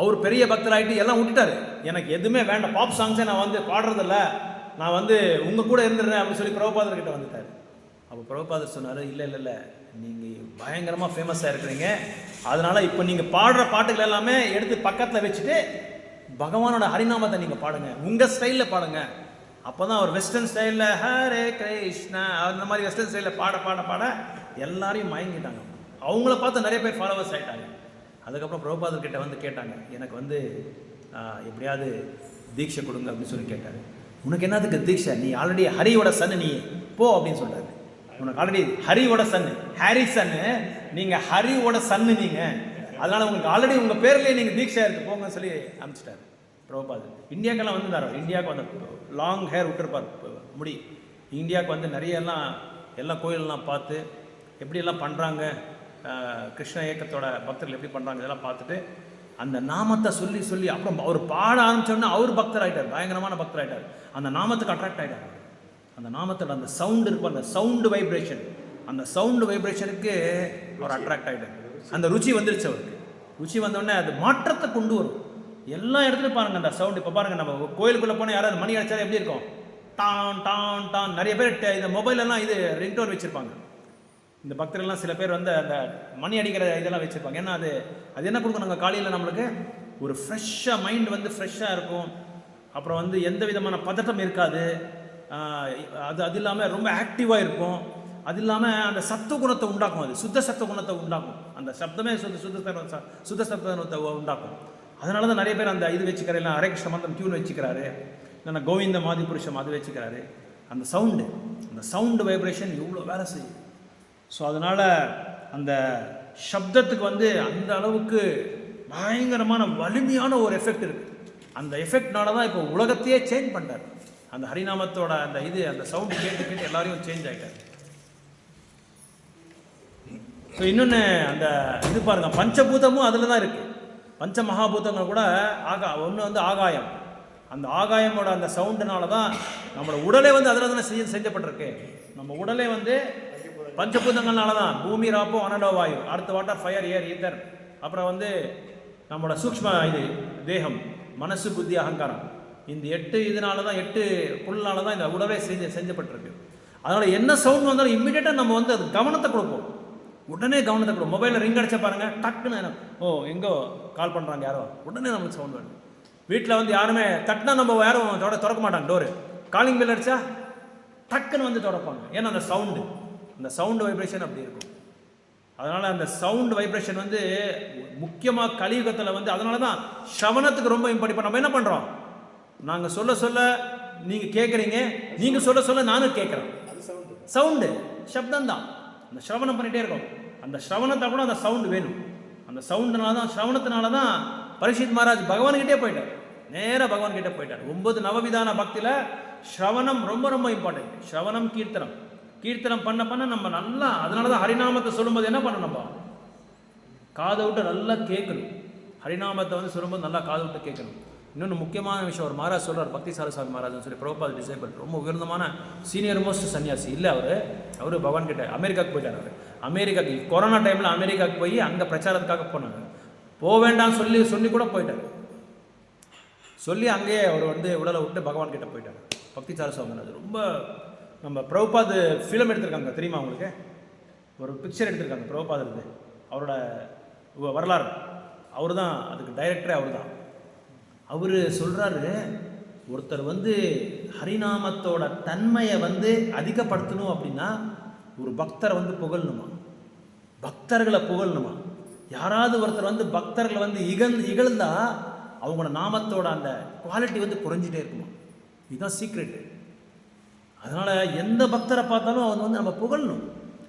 அவர் பெரிய பக்தர் ஆகிட்டு எல்லாம் விட்டுட்டாரு. எனக்கு எதுவுமே வேண்டாம், பாப் சாங்ஸே நான் வந்து பாடுறதில்ல, நான் வந்து உங்கள் கூட இருந்துடுறேன் அப்படின்னு சொல்லி பிரபுபாதர்கிட்ட வந்துட்டார். அப்போ பிரபுபாதர் சொன்னார், இல்லை இல்லை இல்லை, நீங்கள் பயங்கரமாக ஃபேமஸாக இருக்கிறீங்க, அதனால் இப்போ நீங்கள் பாடுற பாட்டுகள் எல்லாமே எடுத்து பக்கத்தில் வச்சுட்டு பகவானோட ஹரிநாமத்தை நீங்கள் பாடுங்க, உங்கள் ஸ்டைலில் பாடுங்க. அப்போ தான் அவர் வெஸ்டர்ன் ஸ்டைலில் ஹரே கிருஷ்ணா அந்த மாதிரி வெஸ்டர்ன் ஸ்டைலில் பாட பாட பாட எல்லாரையும் மயங்கிட்டாங்க. அவங்கள பார்த்து நிறைய பேர் ஃபாலோவர்ஸ் ஆகிட்டாங்க. அதுக்கப்புறம் பிரபுபாதர்கிட்ட வந்து கேட்டாங்க, எனக்கு வந்து எப்படியாவது தீட்சை கொடுங்க அப்படின்னு சொல்லி கேட்டார். உனக்கு என்னதுக்கு தீட்சை, நீ ஆல்ரெடி ஹரியோட சன்னு, நீ போ அப்படின்னு சொல்கிறாரு. உனக்கு ஆல்ரெடி ஹரியோட சன்னு, ஹாரி சன்னு, நீங்கள் ஹரியோட சன்னு நீங்கள், அதனால் உங்களுக்கு ஆல்ரெடி உங்கள் பேர்லேயே நீங்கள் தீட்சை இருக்குது, போங்கன்னு சொல்லி அனுப்பிச்சிட்டாரு பிரபுபாதர். இந்தியாக்கெல்லாம் வந்துருந்தார். இந்தியாவுக்கு வந்து லாங் ஹேர் விட்டுருப்பார் முடி. இந்தியாவுக்கு வந்து நிறைய எல்லா கோயிலெலாம் பார்த்து எப்படியெல்லாம் பண்ணுறாங்க, கிருஷ்ண இயக்கத்தோட பக்தர்கள் எப்படி பண்ணுறாங்க இதெல்லாம் பார்த்துட்டு அந்த நாமத்தை சொல்லி சொல்லி அப்புறம் அவர் பாட ஆரம்பிச்சோன்னா அவர் பக்தர் ஆகிட்டார், பயங்கரமான பக்தர் ஆகிட்டார். அந்த நாமத்துக்கு அட்ராக்ட் ஆகிட்டார். அந்த நாமத்தோட அந்த சவுண்டு இருக்கும், அந்த சவுண்டு வைப்ரேஷன், அந்த சவுண்டு வைப்ரேஷனுக்கு அவர் அட்ராக்ட் ஆகிட்டார். அந்த ருச்சி வந்துருச்சு அவருக்கு. ருச்சி வந்தோடனே அது மாற்றத்தை கொண்டு வரும். எல்லா இடத்துலையும் பாருங்கள் அந்த சவுண்டு. இப்போ பாருங்கள், நம்ம கோயிலுக்குள்ளே போனால் யாராவது மணி அடித்தாலும் எப்படி இருக்கும், டான் டான் டான். நிறைய பேர் இந்த மொபைலெல்லாம் இது ரிங்டோன் வச்சுருப்பாங்க. இந்த பக்தர்கள்லாம் சில பேர் வந்து அந்த மணி அடிக்கிற இதெல்லாம் வச்சுருப்பாங்க. ஏன்னா அது என்ன கொடுக்கும், நாங்கள் காலையில் நம்மளுக்கு ஒரு ஃப்ரெஷ்ஷாக மைண்ட் வந்து ஃப்ரெஷ்ஷாக இருக்கும். அப்புறம் வந்து எந்த விதமான பதட்டம் இருக்காது. அது இல்லாமல் ரொம்ப ஆக்டிவாக இருக்கும். அது இல்லாமல் அந்த சத்த குணத்தை உண்டாக்கும், அது சுத்த சத்த குணத்தை உண்டாக்கும். அந்த சப்தமே சுத்த சப்தத்தை உண்டாக்கும். அதனால தான் நிறைய பேர் அந்த இது வச்சுக்கிறாரு, இல்லை ஹரே கிருஷ்ண மந்திரம் டியூன் வச்சுக்கிறாரு, இல்லைன்னா கோவிந்த மாதி புருஷம் அது வச்சுக்கிறாரு. அந்த சவுண்டு வைப்ரேஷன் இவ்வளோ வேலை செய்யும். ஸோ அதனால் அந்த சப்தத்துக்கு வந்து அந்த அளவுக்கு பயங்கரமான வலிமையான ஒரு எஃபெக்ட் இருக்குது. அந்த எஃபெக்ட்னால தான் இப்போ உலகத்தையே சேஞ்ச் பண்ணுறாரு. அந்த ஹரிநாமத்தோட அந்த சவுண்டு கேட்டு கேட்டு எல்லாரையும் சேஞ்ச் ஆகிட்டார். ஸோ இன்னொன்று அந்த இது பாருங்கள், பஞ்சபூதமும் அதில் தான் இருக்குது. பஞ்ச மகாபூதங்கள் கூட ஒன்று வந்து ஆகாயம். அந்த ஆகாயமோட அந்த சவுண்டுனால தான் நம்மளோட உடலே வந்து அதில் தானே செஞ்சப்பட்டிருக்கு. நம்ம உடலே வந்து பஞ்சபூதங்கள்னால தான். பூமி, ராப்போ, அனலோ, வாயு, அடுத்த வாட்டர், ஃபயர், ஏர், ஈத்தர். அப்புறம் வந்து நம்மளோட சூக்ஷ்ம தேகம், மனசு, புத்தி, அகங்காரம். இந்த 8 இதனால தான், 8 புல்னால தான் இந்த உடலே செஞ்சப்பட்டிருக்கு. அதனால் என்ன சவுண்ட் வந்தாலும் இம்மிடியேட்டாக நம்ம வந்து அது கவனத்தை கொடுப்போம். உடனே கவனத்தை கொடுப்போம். மொபைலில் ரிங் அடிச்சா பாருங்கள், டக்குன்னு எங்கோ கால் பண்ணுறாங்க யாரோ, உடனே நம்மளுக்கு சவுண்ட் வேணும். வீட்டில் வந்து யாருமே தட்டினா நம்ம யாரும் திறக்க மாட்டாங்க டோரு. காலிங் பில் அடித்தா டக்குன்னு வந்து திறப்பாங்க. ஏன்னா அந்த சவுண்டு வைப்ரேஷன் அப்படி இருக்கும். அதனால் அந்த சவுண்டு வைப்ரேஷன் வந்து முக்கியமாக கலியுகத்தில் வந்து அதனால தான் ஸ்ரவணத்துக்கு ரொம்ப இம்பார்ட்டன். இப்போ நம்ம என்ன பண்ணுறோம், நாங்கள் சொல்ல சொல்ல நீங்கள் கேட்குறீங்க, நீங்கள் சொல்ல சொல்ல நானும் கேட்குறேன். சவுண்டு சப்தம் தான். அந்த ஸ்ரவணம் பண்ணிகிட்டே இருக்கோம். அந்த ஸ்ரவணத்தை கூட அந்த சவுண்டு வேணும். அந்த சவுண்டுனால தான், ஸ்ரவணத்தினால தான் பரீட்சித் மகாராஜ் பகவான்கிட்டே போயிட்டார். நேராக பகவான்கிட்ட போயிட்டார். 9 நவவிதான பக்தியில் ஸ்ரவணம் ரொம்ப ரொம்ப இம்பார்ட்டன்ட். ஸ்ரவணம், கீர்த்தனம் பண்ண பண்ண நம்ம நல்லா, அதனால தான் ஹரிநாமத்தை சொல்லும்போது என்ன பண்ணணும், நம்ம காதை விட்டு நல்லா கேட்கணும். ஹரிநாமத்தை வந்து சொல்லும்போது நல்லா காதை விட்டு கேட்கணும். இன்னொன்று முக்கியமான விஷயம், ஒரு மகாராஜ் சொல்கிறார், பக்தி சாரசாமி மகாராஜ்னு சொல்லி பிரபுபாத டிசைபிள், ரொம்ப உயர்ந்தமான சீனியர் மோஸ்ட் சன்னியாசி. இல்லை அவர் பகவான் கிட்ட அமெரிக்காவுக்கு போயிட்டார். அமெரிக்காக்கு கொரோனா டைமில் அமெரிக்காவுக்கு போய் அங்கே பிரச்சாரத்துக்காக போனாங்க. போக வேண்டாம்னு சொல்லி கூட போயிட்டார். சொல்லி அங்கேயே அவர் வந்து உடலை விட்டு பகவான் கிட்ட போயிட்டார். பக்திசார சுவாமி அது ரொம்ப நம்ம பிரபுபாத் ஃபிலிம் எடுத்திருக்காங்க தெரியுமா உங்களுக்கு? ஒரு பிக்சர் எடுத்திருக்காங்க பிரபுபாத் இருந்து, அவரோட வரலாறு. அவர் தான் அதுக்கு டைரக்டரே அவர் தான். அவர் சொல்கிறாரு, ஒருத்தர் வந்து ஹரிநாமத்தோட தன்மையை வந்து அதிகப்படுத்தணும் அப்படின்னா ஒரு பக்தரை வந்து புகழணுமா, பக்தர்களை புகழணுமா. யாராவது ஒருத்தர் வந்து பக்தர்களை வந்து இகழ்ந்தா அவங்களோட நாமத்தோட அந்த குவாலிட்டி வந்து குறைஞ்சிட்டே இருக்குமா. இதுதான் சீக்ரெட்டு. அதனால் எந்த பக்தரை பார்த்தாலும் அவர் வந்து நம்ம புகழணும்.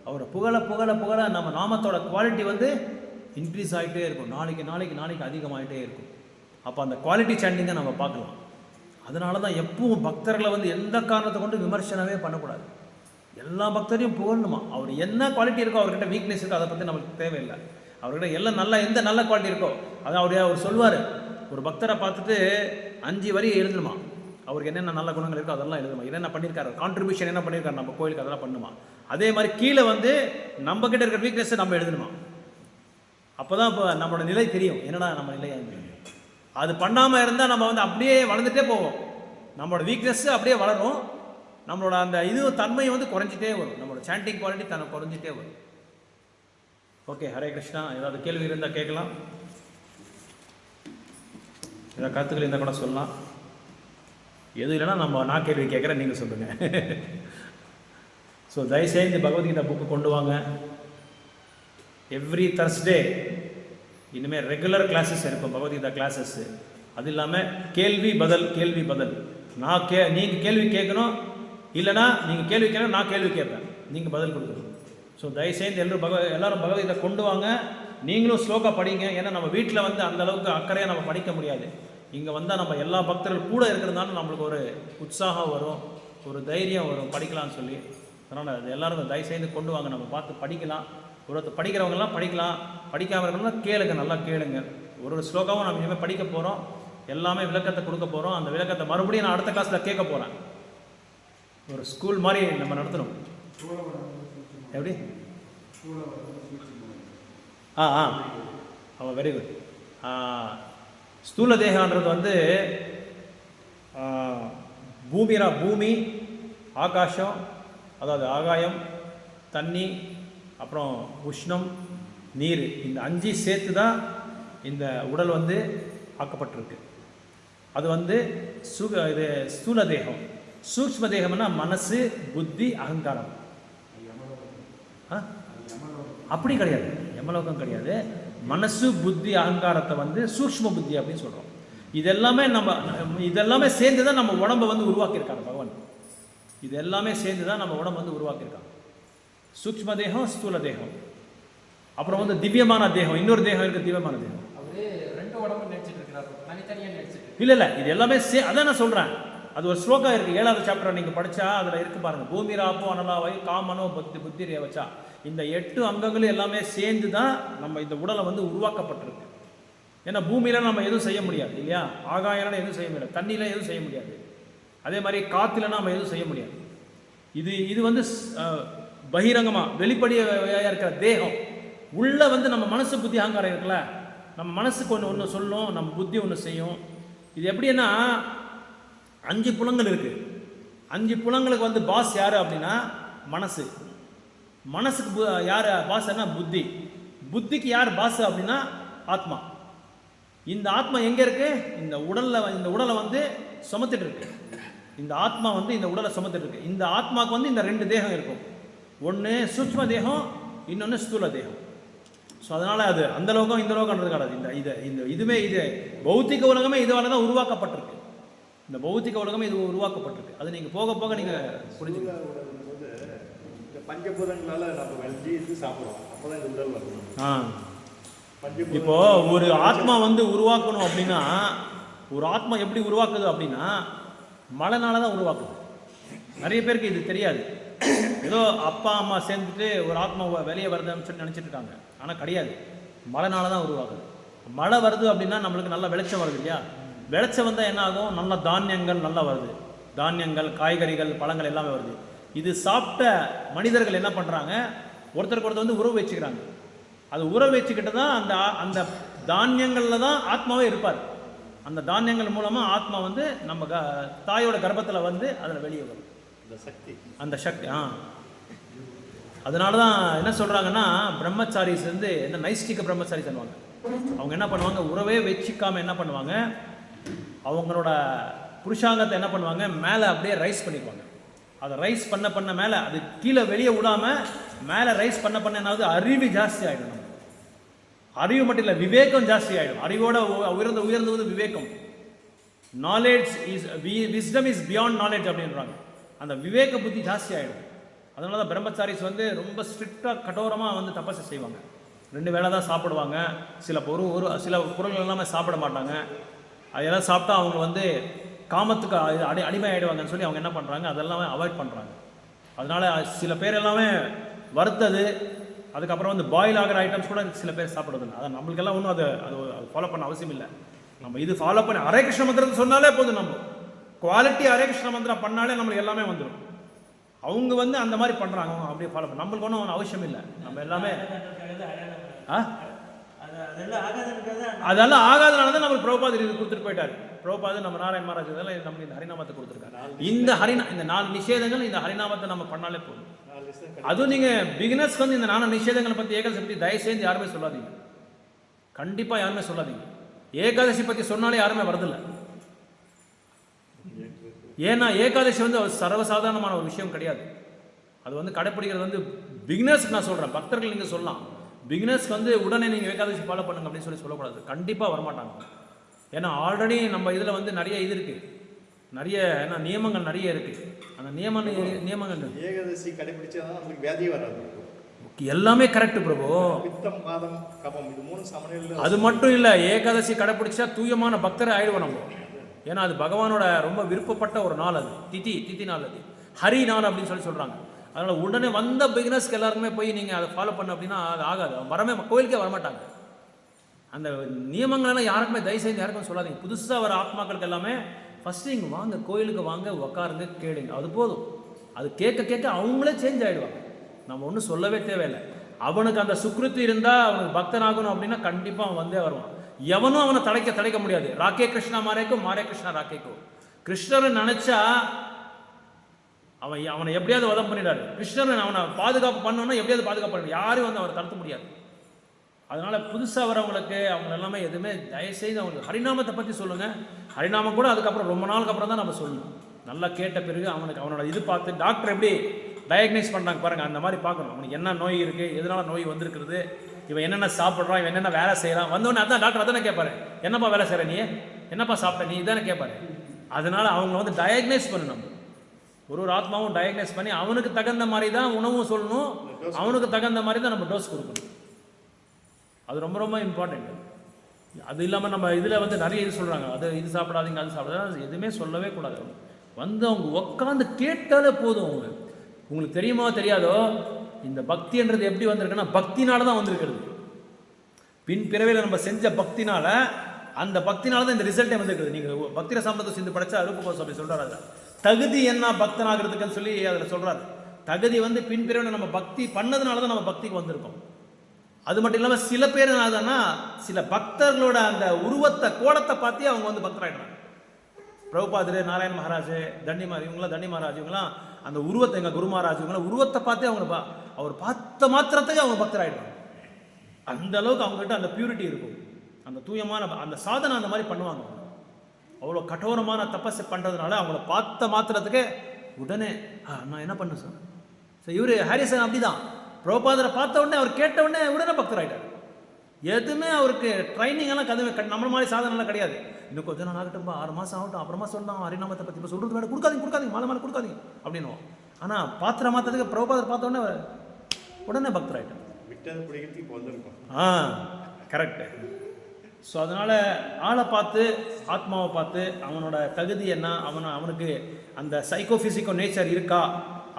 அவரை புகழ புகழ புகழ நம்ம நாமத்தோட குவாலிட்டி வந்து இன்க்ரீஸ் ஆகிட்டே இருக்கும். நாளைக்கு நாளைக்கு நாளைக்கு அதிகமாகிட்டே இருக்கும். அப்போ அந்த குவாலிட்டி சேண்டிங்கை நம்ம பார்க்கலாம். அதனால தான் எப்பவும் பக்தர்களை வந்து எந்த காரணத்தை கொண்டு விமர்சனமே பண்ணக்கூடாது. எல்லா பக்தரையும் புகழணுமா. அவர் என்ன குவாலிட்டி இருக்கோ, அவர்கிட்ட வீக்னஸ் இருக்கோ, அதை பற்றி நமக்கு தேவையில்லை. அவர்கிட்ட எல்லாம் எந்த நல்ல குவாலிட்டி இருக்கோ அதை அவர் சொல்வார். ஒரு பக்தரை பார்த்துட்டு 5 வரி எழுதணுமா, அவருக்கு என்னென்ன நல்ல குணங்கள் இருக்கோ அதெல்லாம் எழுதணுமா, என்னென்ன பண்ணியிருக்காரு, கான்ட்ரிபியூஷன் என்ன பண்ணியிருக்காரு நம்ம கோயிலுக்கு, அதெல்லாம் பண்ணுமா. அதே மாதிரி கீழே வந்து நம்ம கிட்ட இருக்கிற வீக்னஸை நம்ம எழுதணுமா. அப்போ தான் இப்போ நம்மளோட நிலை தெரியும், என்னடா நம்ம நிலையாக தெரியும். அது பண்ணாமல் இருந்தால் நம்ம வந்து அப்படியே வளர்ந்துட்டே போவோம். நம்மளோட வீக்னஸ்ஸு அப்படியே வளரும், நம்மளோட அந்த தன்மை வந்து குறைஞ்சிட்டே வரும், நம்மளோட சாண்டிங் குவாலிட்டி குறைஞ்சிட்டே வரும். ஓகே, ஹரே கிருஷ்ணா. ஏதாவது கேள்வி இருந்தால் கேட்கலாம், ஏதாவது கருத்துக்கள் இருந்தால் கூட சொல்லலாம். எது இல்லைன்னா நான் கேள்வி கேட்குறேன், நீங்கள் சொல்லுங்கள். ஸோ தயவுசெய்து பகவத்கீதா புக்கு கொண்டு வாங்க. எவ்ரி தர்ஸ்டே இனிமேல் ரெகுலர் கிளாஸஸ் இருக்கும், பகவத்கீதா கிளாஸஸ்ஸு. அது இல்லாமல் கேள்வி பதில் நீங்கள் கேள்வி கேட்கணும், இல்லைனா நீங்கள் கேள்வி கேட்கணும், நான் கேள்வி கேட்பேன், நீங்கள் பதில் கொடுக்கணும். ஸோ தயவுசெய்து எல்லோரும் பகவத்கீதா கொண்டு வாங்க. நீங்களும் ஸ்லோகா படிங்க. ஏன்னா நம்ம வீட்டில் வந்து அந்தளவுக்கு அக்கறையாக நம்ம படிக்க முடியாது. இங்கே வந்தால் நம்ம எல்லா பக்தர்கள் கூட இருக்கிறதுனால நம்மளுக்கு ஒரு உற்சாகம் வரும், ஒரு தைரியம் வரும் படிக்கலாம்னு சொல்லி. அதனால் அது எல்லோரும் தயவுசெய்து கொண்டு வாங்க, நம்ம பார்த்து படிக்கலாம். ஒருத்தர் படிக்கிறவங்கலாம் படிக்கலாம், படிக்காமல் இருக்கிறவங்களாம் கேளுங்க, நல்லா கேளுங்க. ஒரு ஸ்லோகாவும் நம்ம இனிமேல் படிக்க போகிறோம், எல்லாமே விளக்கத்தை கொடுக்க போகிறோம். அந்த விளக்கத்தை மறுபடியும் நான் அடுத்த கிளாஸில் கேட்க போகிறேன். ஒரு ஸ்கூல் மாதிரி நம்ம நடத்தணும். எப்படி? Very good. ஸ்தூல தேகன்றது வந்து பூமி, ஆகாசம், அதாவது ஆகாயம், தண்ணி, அப்புறம் உஷ்ணம், நீர், இந்த 5 சேர்த்து தான் இந்த உடல் வந்து ஆக்கப்பட்டிருக்கு. அது வந்து இது ஸ்தூல தேகம். சூக்ஷ்ம தேகம்னா மனசு, புத்தி, அகங்காரம். அப்படி கிடையாது, யமலோகம் கிடையாது. மனசு, புத்தி, அகங்காரத்தை வந்து சூக்ஷ்ம புத்தி அப்படின்னு சொல்கிறோம். இதெல்லாமே சேர்ந்து தான் நம்ம உடம்பை வந்து உருவாக்கியிருக்காங்க பகவான். இது எல்லாமே சேர்ந்து தான் நம்ம உடம்பு வந்து உருவாக்கியிருக்காங்க. சூக்ஷ்ம தேகம், ஸ்தூல தேகம், அப்புறம் வந்து திவ்யமான தேகம், இன்னொரு தேகம் இருக்குது, திவ்யமான தேகம். இல்லை, இது எல்லாமே அதான் நான் சொல்கிறேன். அது ஒரு ஸ்லோகா இருக்குது, 7வது சாப்டர் நீங்கள் படித்தா அதில் இருக்குது பாருங்கள். பூமி ராப்போ அனலாவை காமனோ புத்தி ரேவச்சா. இந்த 8 அங்கங்களும் எல்லாமே சேர்ந்து தான் நம்ம இந்த உடலை வந்து உருவாக்கப்பட்டிருக்கு. ஏன்னா பூமியில் நம்ம எதுவும் செய்ய முடியாது இல்லையா, ஆகாயம்லாம் எதுவும் செய்ய முடியாது, தண்ணியில் எதுவும் செய்ய முடியாது, அதே மாதிரி காற்றுல நம்ம எதுவும் செய்ய முடியாது. இது வந்து பகிரங்கமாக வெளிப்படையாக இருக்கிற தேகம். உள்ளே வந்து நம்ம மனசு, புத்தி, அகங்காரம் இருக்குல்ல, நம்ம மனசுக்கு ஒன்று சொல்லும், நம்ம புத்தி ஒன்று செய்யும். இது எப்படின்னா 5 புலங்கள் இருக்குது. 5 புலங்களுக்கு வந்து பாஸ் யார் அப்படின்னா மனசு. மனசுக்கு யார் பாஸ்னா புத்தி. புத்திக்கு யார் பாஸ் அப்படின்னா ஆத்மா. இந்த ஆத்மா எங்கே இருக்குது? இந்த உடலை வந்து சுமத்துட்டு இருக்கு. இந்த ஆத்மா வந்து இந்த உடலை சுமத்துட்டு இருக்கு. இந்த ஆத்மாவுக்கு வந்து இந்த 2 தேகம் இருக்கும். ஒன்று சூக்ஷ்ம தேகம், இன்னொன்று ஸ்தூல தேகம். ஸோ அதனால் அது அந்த லோகம் இந்த லோகன்றது கிடையாது. இது பௌத்திக உலகமே இதுவால தான் உருவாக்கப்பட்டிருக்கு. இந்த பௌத்திக உலகமே இது உருவாக்கப்பட்டிருக்கு. அது நீங்கள் போக போக நீங்கள் புரிஞ்சுக்கலாம். பஞ்சபூதங்களால நம்ம வெள்ளி சாப்பிடுவோம், அப்போதான் இந்த உடல் வரும். இப்போ ஒரு ஆத்மா வந்து உருவாக்கணும் அப்படின்னா, ஒரு ஆத்மா எப்படி உருவாக்குது அப்படின்னா மழைனால தான் உருவாக்குது. நிறைய பேருக்கு இது தெரியாது. ஏதோ அப்பா அம்மா சேர்ந்துட்டு ஒரு ஆத்மா வெளியே வருதுன்னு சொல்லி நினச்சிட்டு இருக்காங்க. ஆனால் கிடையாது, மழைனால தான் உருவாக்குது. மழை வருது அப்படின்னா நம்மளுக்கு நல்ல வெளிச்சம் வருது இல்லையா. வெளிச்சம் வந்தால் என்ன ஆகும்? நல்ல தானியங்கள் நல்லா வருது. தானியங்கள், காய்கறிகள், பழங்கள் எல்லாமே வருது. இது சாப்பிட்ட மனிதர்கள் என்ன பண்ணுறாங்க? ஒருத்தருக்கு ஒருத்தர் வந்து உறவு வச்சுக்கிறாங்க. அது உறவு வச்சுக்கிட்டு தான் அந்த அந்த தானியங்களில் தான் ஆத்மாவே இருப்பார். அந்த தானியங்கள் மூலமாக ஆத்மா வந்து நம்ம தாயோட கர்ப்பத்தில் வந்து அதில் வெளியே வரும் அந்த சக்தி. அதனால தான் என்ன சொல்கிறாங்கன்னா, பிரம்மச்சாரிஸ் வந்து என்ன நைஷ்டிக பிரம்மச்சாரி சொல்லுவாங்க. அவங்க என்ன பண்ணுவாங்க, உறவே வச்சுக்காமல் என்ன பண்ணுவாங்க, அவங்களோட புருஷாங்கத்தை என்ன பண்ணுவாங்க, மேலே அப்படியே ரைஸ் பண்ணிக்குவாங்க. அதை ரைஸ் பண்ண மேலே அது கீழே வெளியே விடாமல் மேலே ரைஸ் பண்ண என்னாவது அறிவு ஜாஸ்தி ஆகிடும். அறிவு மட்டும் இல்லை, விவேகம் ஜாஸ்தி ஆகிடும். அறிவோட உயர்ந்தது விவேகம். Knowledge is wisdom is beyond knowledge அப்படின்றாங்க. அந்த விவேக புத்தி ஜாஸ்தி ஆகிடும். அதனால தான் பிரம்மச்சாரிஸ் வந்து ரொம்ப ஸ்ட்ரிக்டாக கடோரமாக வந்து தபசு செய்வாங்க. 2 வேளை தான் சாப்பிடுவாங்க. சில பொருள்கள் எல்லாமே சாப்பிட மாட்டாங்க. அதெல்லாம் சாப்பிட்டா அவங்க வந்து காமத்துக்கு அடிமை ஆகிடுவாங்கன்னு சொல்லி அவங்க என்ன பண்ணுறாங்க, அதெல்லாமே அவாய்ட் பண்ணுறாங்க. அதனால் சில பேர் எல்லாமே வறுத்தது, அதுக்கப்புறம் வந்து பாயில் ஆகிற ஐட்டம்ஸ் கூட சில பேர் சாப்பிடுறதில்லை. அதை நம்மளுக்கெல்லாம் ஒன்றும் அது ஃபாலோ பண்ண அவசியம் இல்லை. நம்ம இது ஃபாலோ பண்ணி ஹரே கிருஷ்ண மந்திரத்தை சொன்னாலே போதும். நம்ம குவாலிட்டி ஹரே கிருஷ்ண மந்திரம் பண்ணாலே நம்மளுக்கு எல்லாமே வந்துடும். அவங்க வந்து அந்த மாதிரி பண்ணுறாங்க, அப்படியே ஃபாலோ பண்ண நம்மளுக்கு ஒன்றும் அவசியம் இல்லை. நம்ம எல்லாமே அதெல்லாம் ஆகாதனால தான் நம்மளுக்கு பிரபுபாத் இது கொடுத்துட்டு போயிட்டாரு. பிரபுபாத் நம்ம நாராயண மகாராஜ் இதெல்லாம் நம்ம இந்த ஹரிநாமத்தை கொடுத்துருக்காரு. இந்த 4 நிஷேதங்கள் இந்த ஹரிநாமத்தை நம்ம பண்ணாலே போதும். அதுவும் நீங்கள் பிகினர்ஸ்க்கு வந்து இந்த 4 நிஷேதங்களை பற்றி ஏகாதசி பற்றி தயவுசெய்து யாருமே சொல்லாதீங்க. கண்டிப்பாக யாருமே சொல்லாதீங்க. ஏகாதசி பற்றி சொன்னாலே யாருமே வரதில்லை. ஏன்னா ஏகாதசி வந்து சர்வசாதாரணமான ஒரு விஷயம் கிடையாது. அது வந்து கடைப்பிடிக்கிறது வந்து பிகினர்ஸ்க்கு நான் சொல்கிறேன். பக்தர்கள் நீங்கள் சொல்லலாம், பிகினர்ஸ்க்கு வந்து உடனே நீங்கள் ஏகாதசி ஃபாலோ பண்ணுங்க அப்படின்னு சொல்லக்கூடாது. கண்டிப்பாக வரமாட்டாங்க. ஏன்னா ஆல்ரெடி நம்ம இதில் வந்து நிறைய இது இருக்குது, நிறைய நியமங்கள் நிறைய இருக்குது. அந்த நியமங்கள் ஏகாதசி கடைபிடிச்சா நமக்கு வியாதியே வராது. எல்லாமே கரெக்ட் பிரபு. அது மட்டும் இல்லை, ஏகாதசி கடைபிடிச்சா தூயமான பக்தரை ஆயிடுவோம் நம்ம. ஏன்னா அது பகவானோட ரொம்ப விருப்பப்பட்ட ஒரு நாள். அது திதி நாள், அது ஹரி நாள் அப்படின்னு சொல்கிறாங்க. அதனால் உடனே வந்த பிகினர்ஸ்க்கு எல்லாருக்குமே போய் நீங்கள் அதை ஃபாலோ பண்ண அப்படின்னா அது ஆகாது. வரமே கோயிலுக்கே வரமாட்டாங்க. அந்த நியமங்களெல்லாம் யாருக்குமே தயவுசெய்து யாருக்கும் சொல்லாதீங்க. புதுசாக வர ஆத்மாக்களுக்கு எல்லாமே ஃபஸ்ட்டு இங்கே வாங்க, கோயிலுக்கு வாங்க, உக்காருங்க, கேளுங்க, அது போதும். அது கேட்க அவங்களே சேஞ்ச் ஆகிடுவாங்க. நம்ம ஒன்றும் சொல்லவே தேவையில்லை. அவனுக்கு அந்த சுக்ருத்தி இருந்தால் அவனுக்கு பக்தனாகணும் அப்படின்னா கண்டிப்பாக அவன் வந்தே வருவான். எவனும் அவனை தடைக்க முடியாது. ராக்கே கிருஷ்ணா மாரேக்கும், மாரே கிருஷ்ணா ராக்கேக்கும். கிருஷ்ணரை நினச்சா அவனை எப்படியாவது வதம் பண்ணிடாரு. கிருஷ்ணன் அவனை பாதுகாப்பு பண்ணணும்னா எப்படியாவது பாதுகாப்பு பண்ணணும். யாரும் வந்து அவரை தடுக்க முடியாது. அதனால் புதுசாக வரவங்களுக்கு அவங்க எல்லாமே எதுவுமே தயவுசெய்து அவங்களுக்கு ஹரிநாமத்தை பற்றி சொல்லுங்கள். ஹரிநாமம் கூட அதுக்கப்புறம் ரொம்ப நாளுக்கு அப்புறம் தான் நம்ம சொல்லணும். நல்லா கேட்ட பிறகு அவனோட இது பார்த்து டாக்டர் எப்படி டயக்னைஸ் பண்ணுறாங்க பாருங்கள், அந்த மாதிரி பார்க்கணும். அவனுக்கு என்ன நோய் இருக்குது, எதனால் நோய் வந்திருக்கிறது, இவன் என்னென்ன சாப்பிட்றான், இவன் என்னென்ன வேலை செய்கிறான். வந்தோடனே அதான் டாக்டர் அதானே கேட்பாரு, என்னப்பா வேலை செய்கிற நீ, என்னப்பா சாப்பிட்ட நீ, இதானே கேட்பாரு. அதனால் அவங்க வந்து டயக்னைஸ் பண்ணணும். ஒரு ஆத்மாவும் டயக்னைஸ் பண்ணி அவனுக்கு தகுந்த மாதிரி தான் உணவும் சொல்லணும், அவனுக்கு தகுந்த மாதிரி தான் நம்ம டோஸ் கொடுக்கணும். அது ரொம்ப ரொம்ப இம்பார்ட்டண்ட். அது இல்லாமல் நம்ம இதில் வந்து நிறைய இது சொல்கிறாங்க, இது சாப்பிடாதீங்க, அது சாப்பிடாது, எதுவுமே சொல்லவே கூடாது. வந்து அவங்க உட்காந்து கேட்டாலே போதும். உங்களுக்கு தெரியுமா தெரியாதோ, இந்த பக்தின்றது எப்படி வந்திருக்குன்னா பக்தினால தான் வந்திருக்கிறது. பின் பிறவையில் நம்ம செஞ்ச பக்தினால, அந்த பக்தினால தான் இந்த ரிசல்ட்டே வந்திருக்குது. நீங்கள் பக்திர சம்பந்தத்தை சிந்து படித்தா ரூப கோஸ்வாமி சொல்கிறாரு, தகுதி என்ன பக்தனாகிறதுக்குன்னு சொல்லி அதில் சொல்கிறாரு. தகுதி வந்து பின் பிறவையில் நம்ம பக்தி பண்ணதுனால தான் நம்ம பக்திக்கு வந்திருக்கோம். அது மட்டும் இல்லாமல் சில பேர் என்னதுன்னா சில பக்தர்களோட அந்த உருவத்தை கோலத்தை பார்த்தே அவங்க வந்து பக்தராகிடுறாங்க. பிரபுபாதர், நாராயண மகாராஜ், இவங்களாம் தண்டி மகாராஜ், இவங்களாம் அந்த உருவத்தை, எங்கள் குரு மகாராஜ், இவங்களாம் உருவத்தை பார்த்தே அவங்க அவர் பார்த்த மாத்திரத்துக்கு அவங்க பக்தராகிடுவாங்க. அந்த அளவுக்கு அவங்ககிட்ட அந்த பியூரிட்டி இருக்கும், அந்த தூயமான அந்த சாதனை அந்த மாதிரி பண்ணுவாங்க. அவ்வளோ கடோரமான தபஸை பண்ணுறதுனால அவங்கள பார்த்த மாத்திரத்துக்கு உடனே நான் என்ன பண்ணேன் சார். ஸோ இவர் ஹாரிசன் அப்படி தான் பிரபுபாதரை பார்த்த உடனே அவர் கேட்ட உடனே உடனே பக்தராகிட்டார். எதுவுமே அவருக்கு ட்ரைனிங் எல்லாம் நம்மள மாதிரி சாதனைலாம் கிடையாது. இன்னும் கொஞ்சம் நாள் ஆகட்டும், 6 மாதம் ஆகட்டும், அப்புறமா சொன்னோம் ஹரிநாமத்தை பற்றி. இப்போ சொல்கிறது வேறு, கொடுக்காதீங்க மாலை கொடுக்காதீங்க அப்படின்னுவோம். ஆனால் பாத்திர மாத்திரத்துக்கு பிரபுபாதர் பார்த்த உடனே பக்தராகிட்டார். கரெக்டு. ஸோ அதனால் ஆளை பார்த்து, ஆத்மாவை பார்த்து, அவனோட தகுதி என்ன, அவனுக்கு அந்த சைக்கோஃபிசிக்கோ நேச்சர் இருக்கா,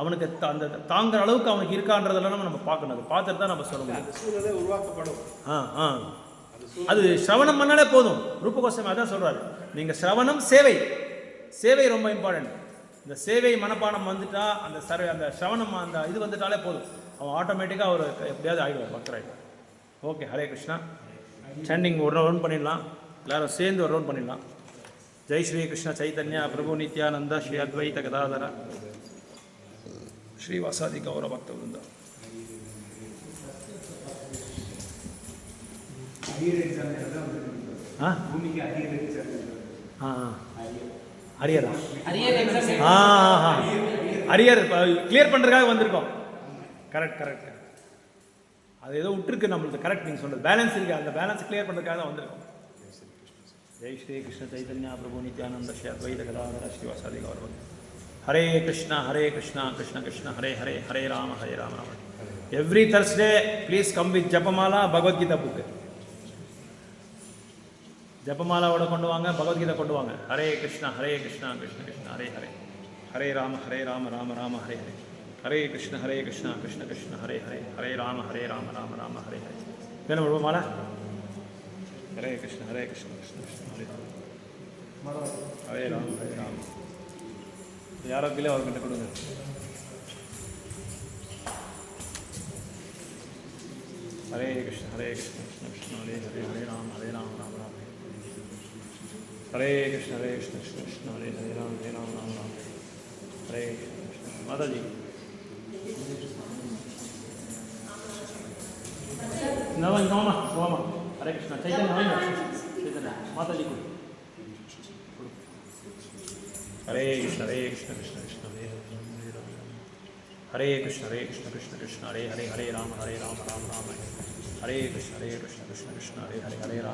அவனுக்கு அந்த தாங்குற அளவுக்கு அவனுக்கு இருக்கான்றதெல்லாம் நம்ம பார்க்கணும். அதை பார்த்துட்டு தான் நம்ம சொல்ல முடியும். உருவாக்கப்படும். அது சிரவணம் பண்ணாலே போதும். ரூப கோஸ்வாமி அதான் சொல்கிறாரு, நீங்கள் சிரவணம், சேவை ரொம்ப இம்பார்ட்டன்ட். இந்த சேவை மனப்பாடம் வந்துட்டா, அந்த சிரவணம் அந்த இது வந்துட்டாலே போதும். அவன் ஆட்டோமேட்டிக்காக அவர் எப்படியாவது ஆகிடுவார், பக்தர் ஆகிடுவார். ஓகே, ஹரே கிருஷ்ணா. சேண்டிங் ஒரு ரவுண்ட் பண்ணிடலாம், எல்லோரும் சேர்ந்து ஒரு ரவுண்ட் பண்ணிடலாம். ஜெய் ஸ்ரீ கிருஷ்ண சைத்தன்யா பிரபு நித்யானந்த ஸ்ரீ அத்வைத கதாதர ஸ்ரீ வாசாதி கௌர பக்த விருந்தா. அரியரா? அரியர் கிளியர் பண்ணுறதுக்காக வந்திருக்கோம். Correct correct. அது ஏதோ விட்டுருக்கு நம்மளுக்கு. கரெக்ட், நீங்கள் சொல்கிறது பேலன்ஸ் இருக்குது, அந்த பேலன்ஸ் கிளியர் பண்ணுறதுக்காக தான் வந்திருக்கோம். ஜெய் ஸ்ரீ கிருஷ்ண சைத்தன்யா பிரபு நித்யானந்த ஸ்ரீ அத்வைத கதாதர ஸ்ரீ வாசாதி கௌர பக்த. Hare Krishna Krishna Krishna Hare Hare, Hare Rama Rama. Every Thursday please come with ஜபமாலா, பகவத்கீதா புக்கு. ஜபமாலாவோட கொண்டு வாங்க, பகவத்கீதா கொண்டு வாங்க. ஹரே கிருஷ்ணா கிருஷ்ண கிருஷ்ண ஹரே ஹரே, ஹரே ராம ராம ராம ஹரே ஹரே. ஹரே கிருஷ்ண கிருஷ்ண கிருஷ்ண ஹரே ஹரே, ஹரே ராம ராம ராம ஹரே ஹரே. வேணும் ஒரு மாலா. ஹரே கிருஷ்ண கிருஷ்ண கிருஷ்ண ஹரே ஹரே, ஹரே ராம. யாரோ கீழே அவர்கிட்ட கொடுங்க. ஹரே கிருஷ்ண கிருஷ்ண கிருஷ்ண ஹரே ஹரே, ஹரே ராம ராம ராம ஹரே கிருஷ்ண கிருஷ்ண கிருஷ்ண ஹரே ஹரே, ராம ராம ஹரே கிருஷ்ண. மாதாஜி நவமா நவமா. ஹரே கிருஷ்ணா சைத்தன்யா சைத்தன்யா மாதாஜி கொடு. ஹரே கிருஷ்ண கிருஷ்ண கிருஷ்ண ஹரே ஹரே, ஹரே கிருஷ்ண கிருஷ்ண கிருஷ்ண ஹரே ஹரே, ஹரே ராம ராம ராம ஹரே கிருஷ்ண கிருஷ்ண கிருஷ்ண ஹரே ஹரே, ஹரே ராம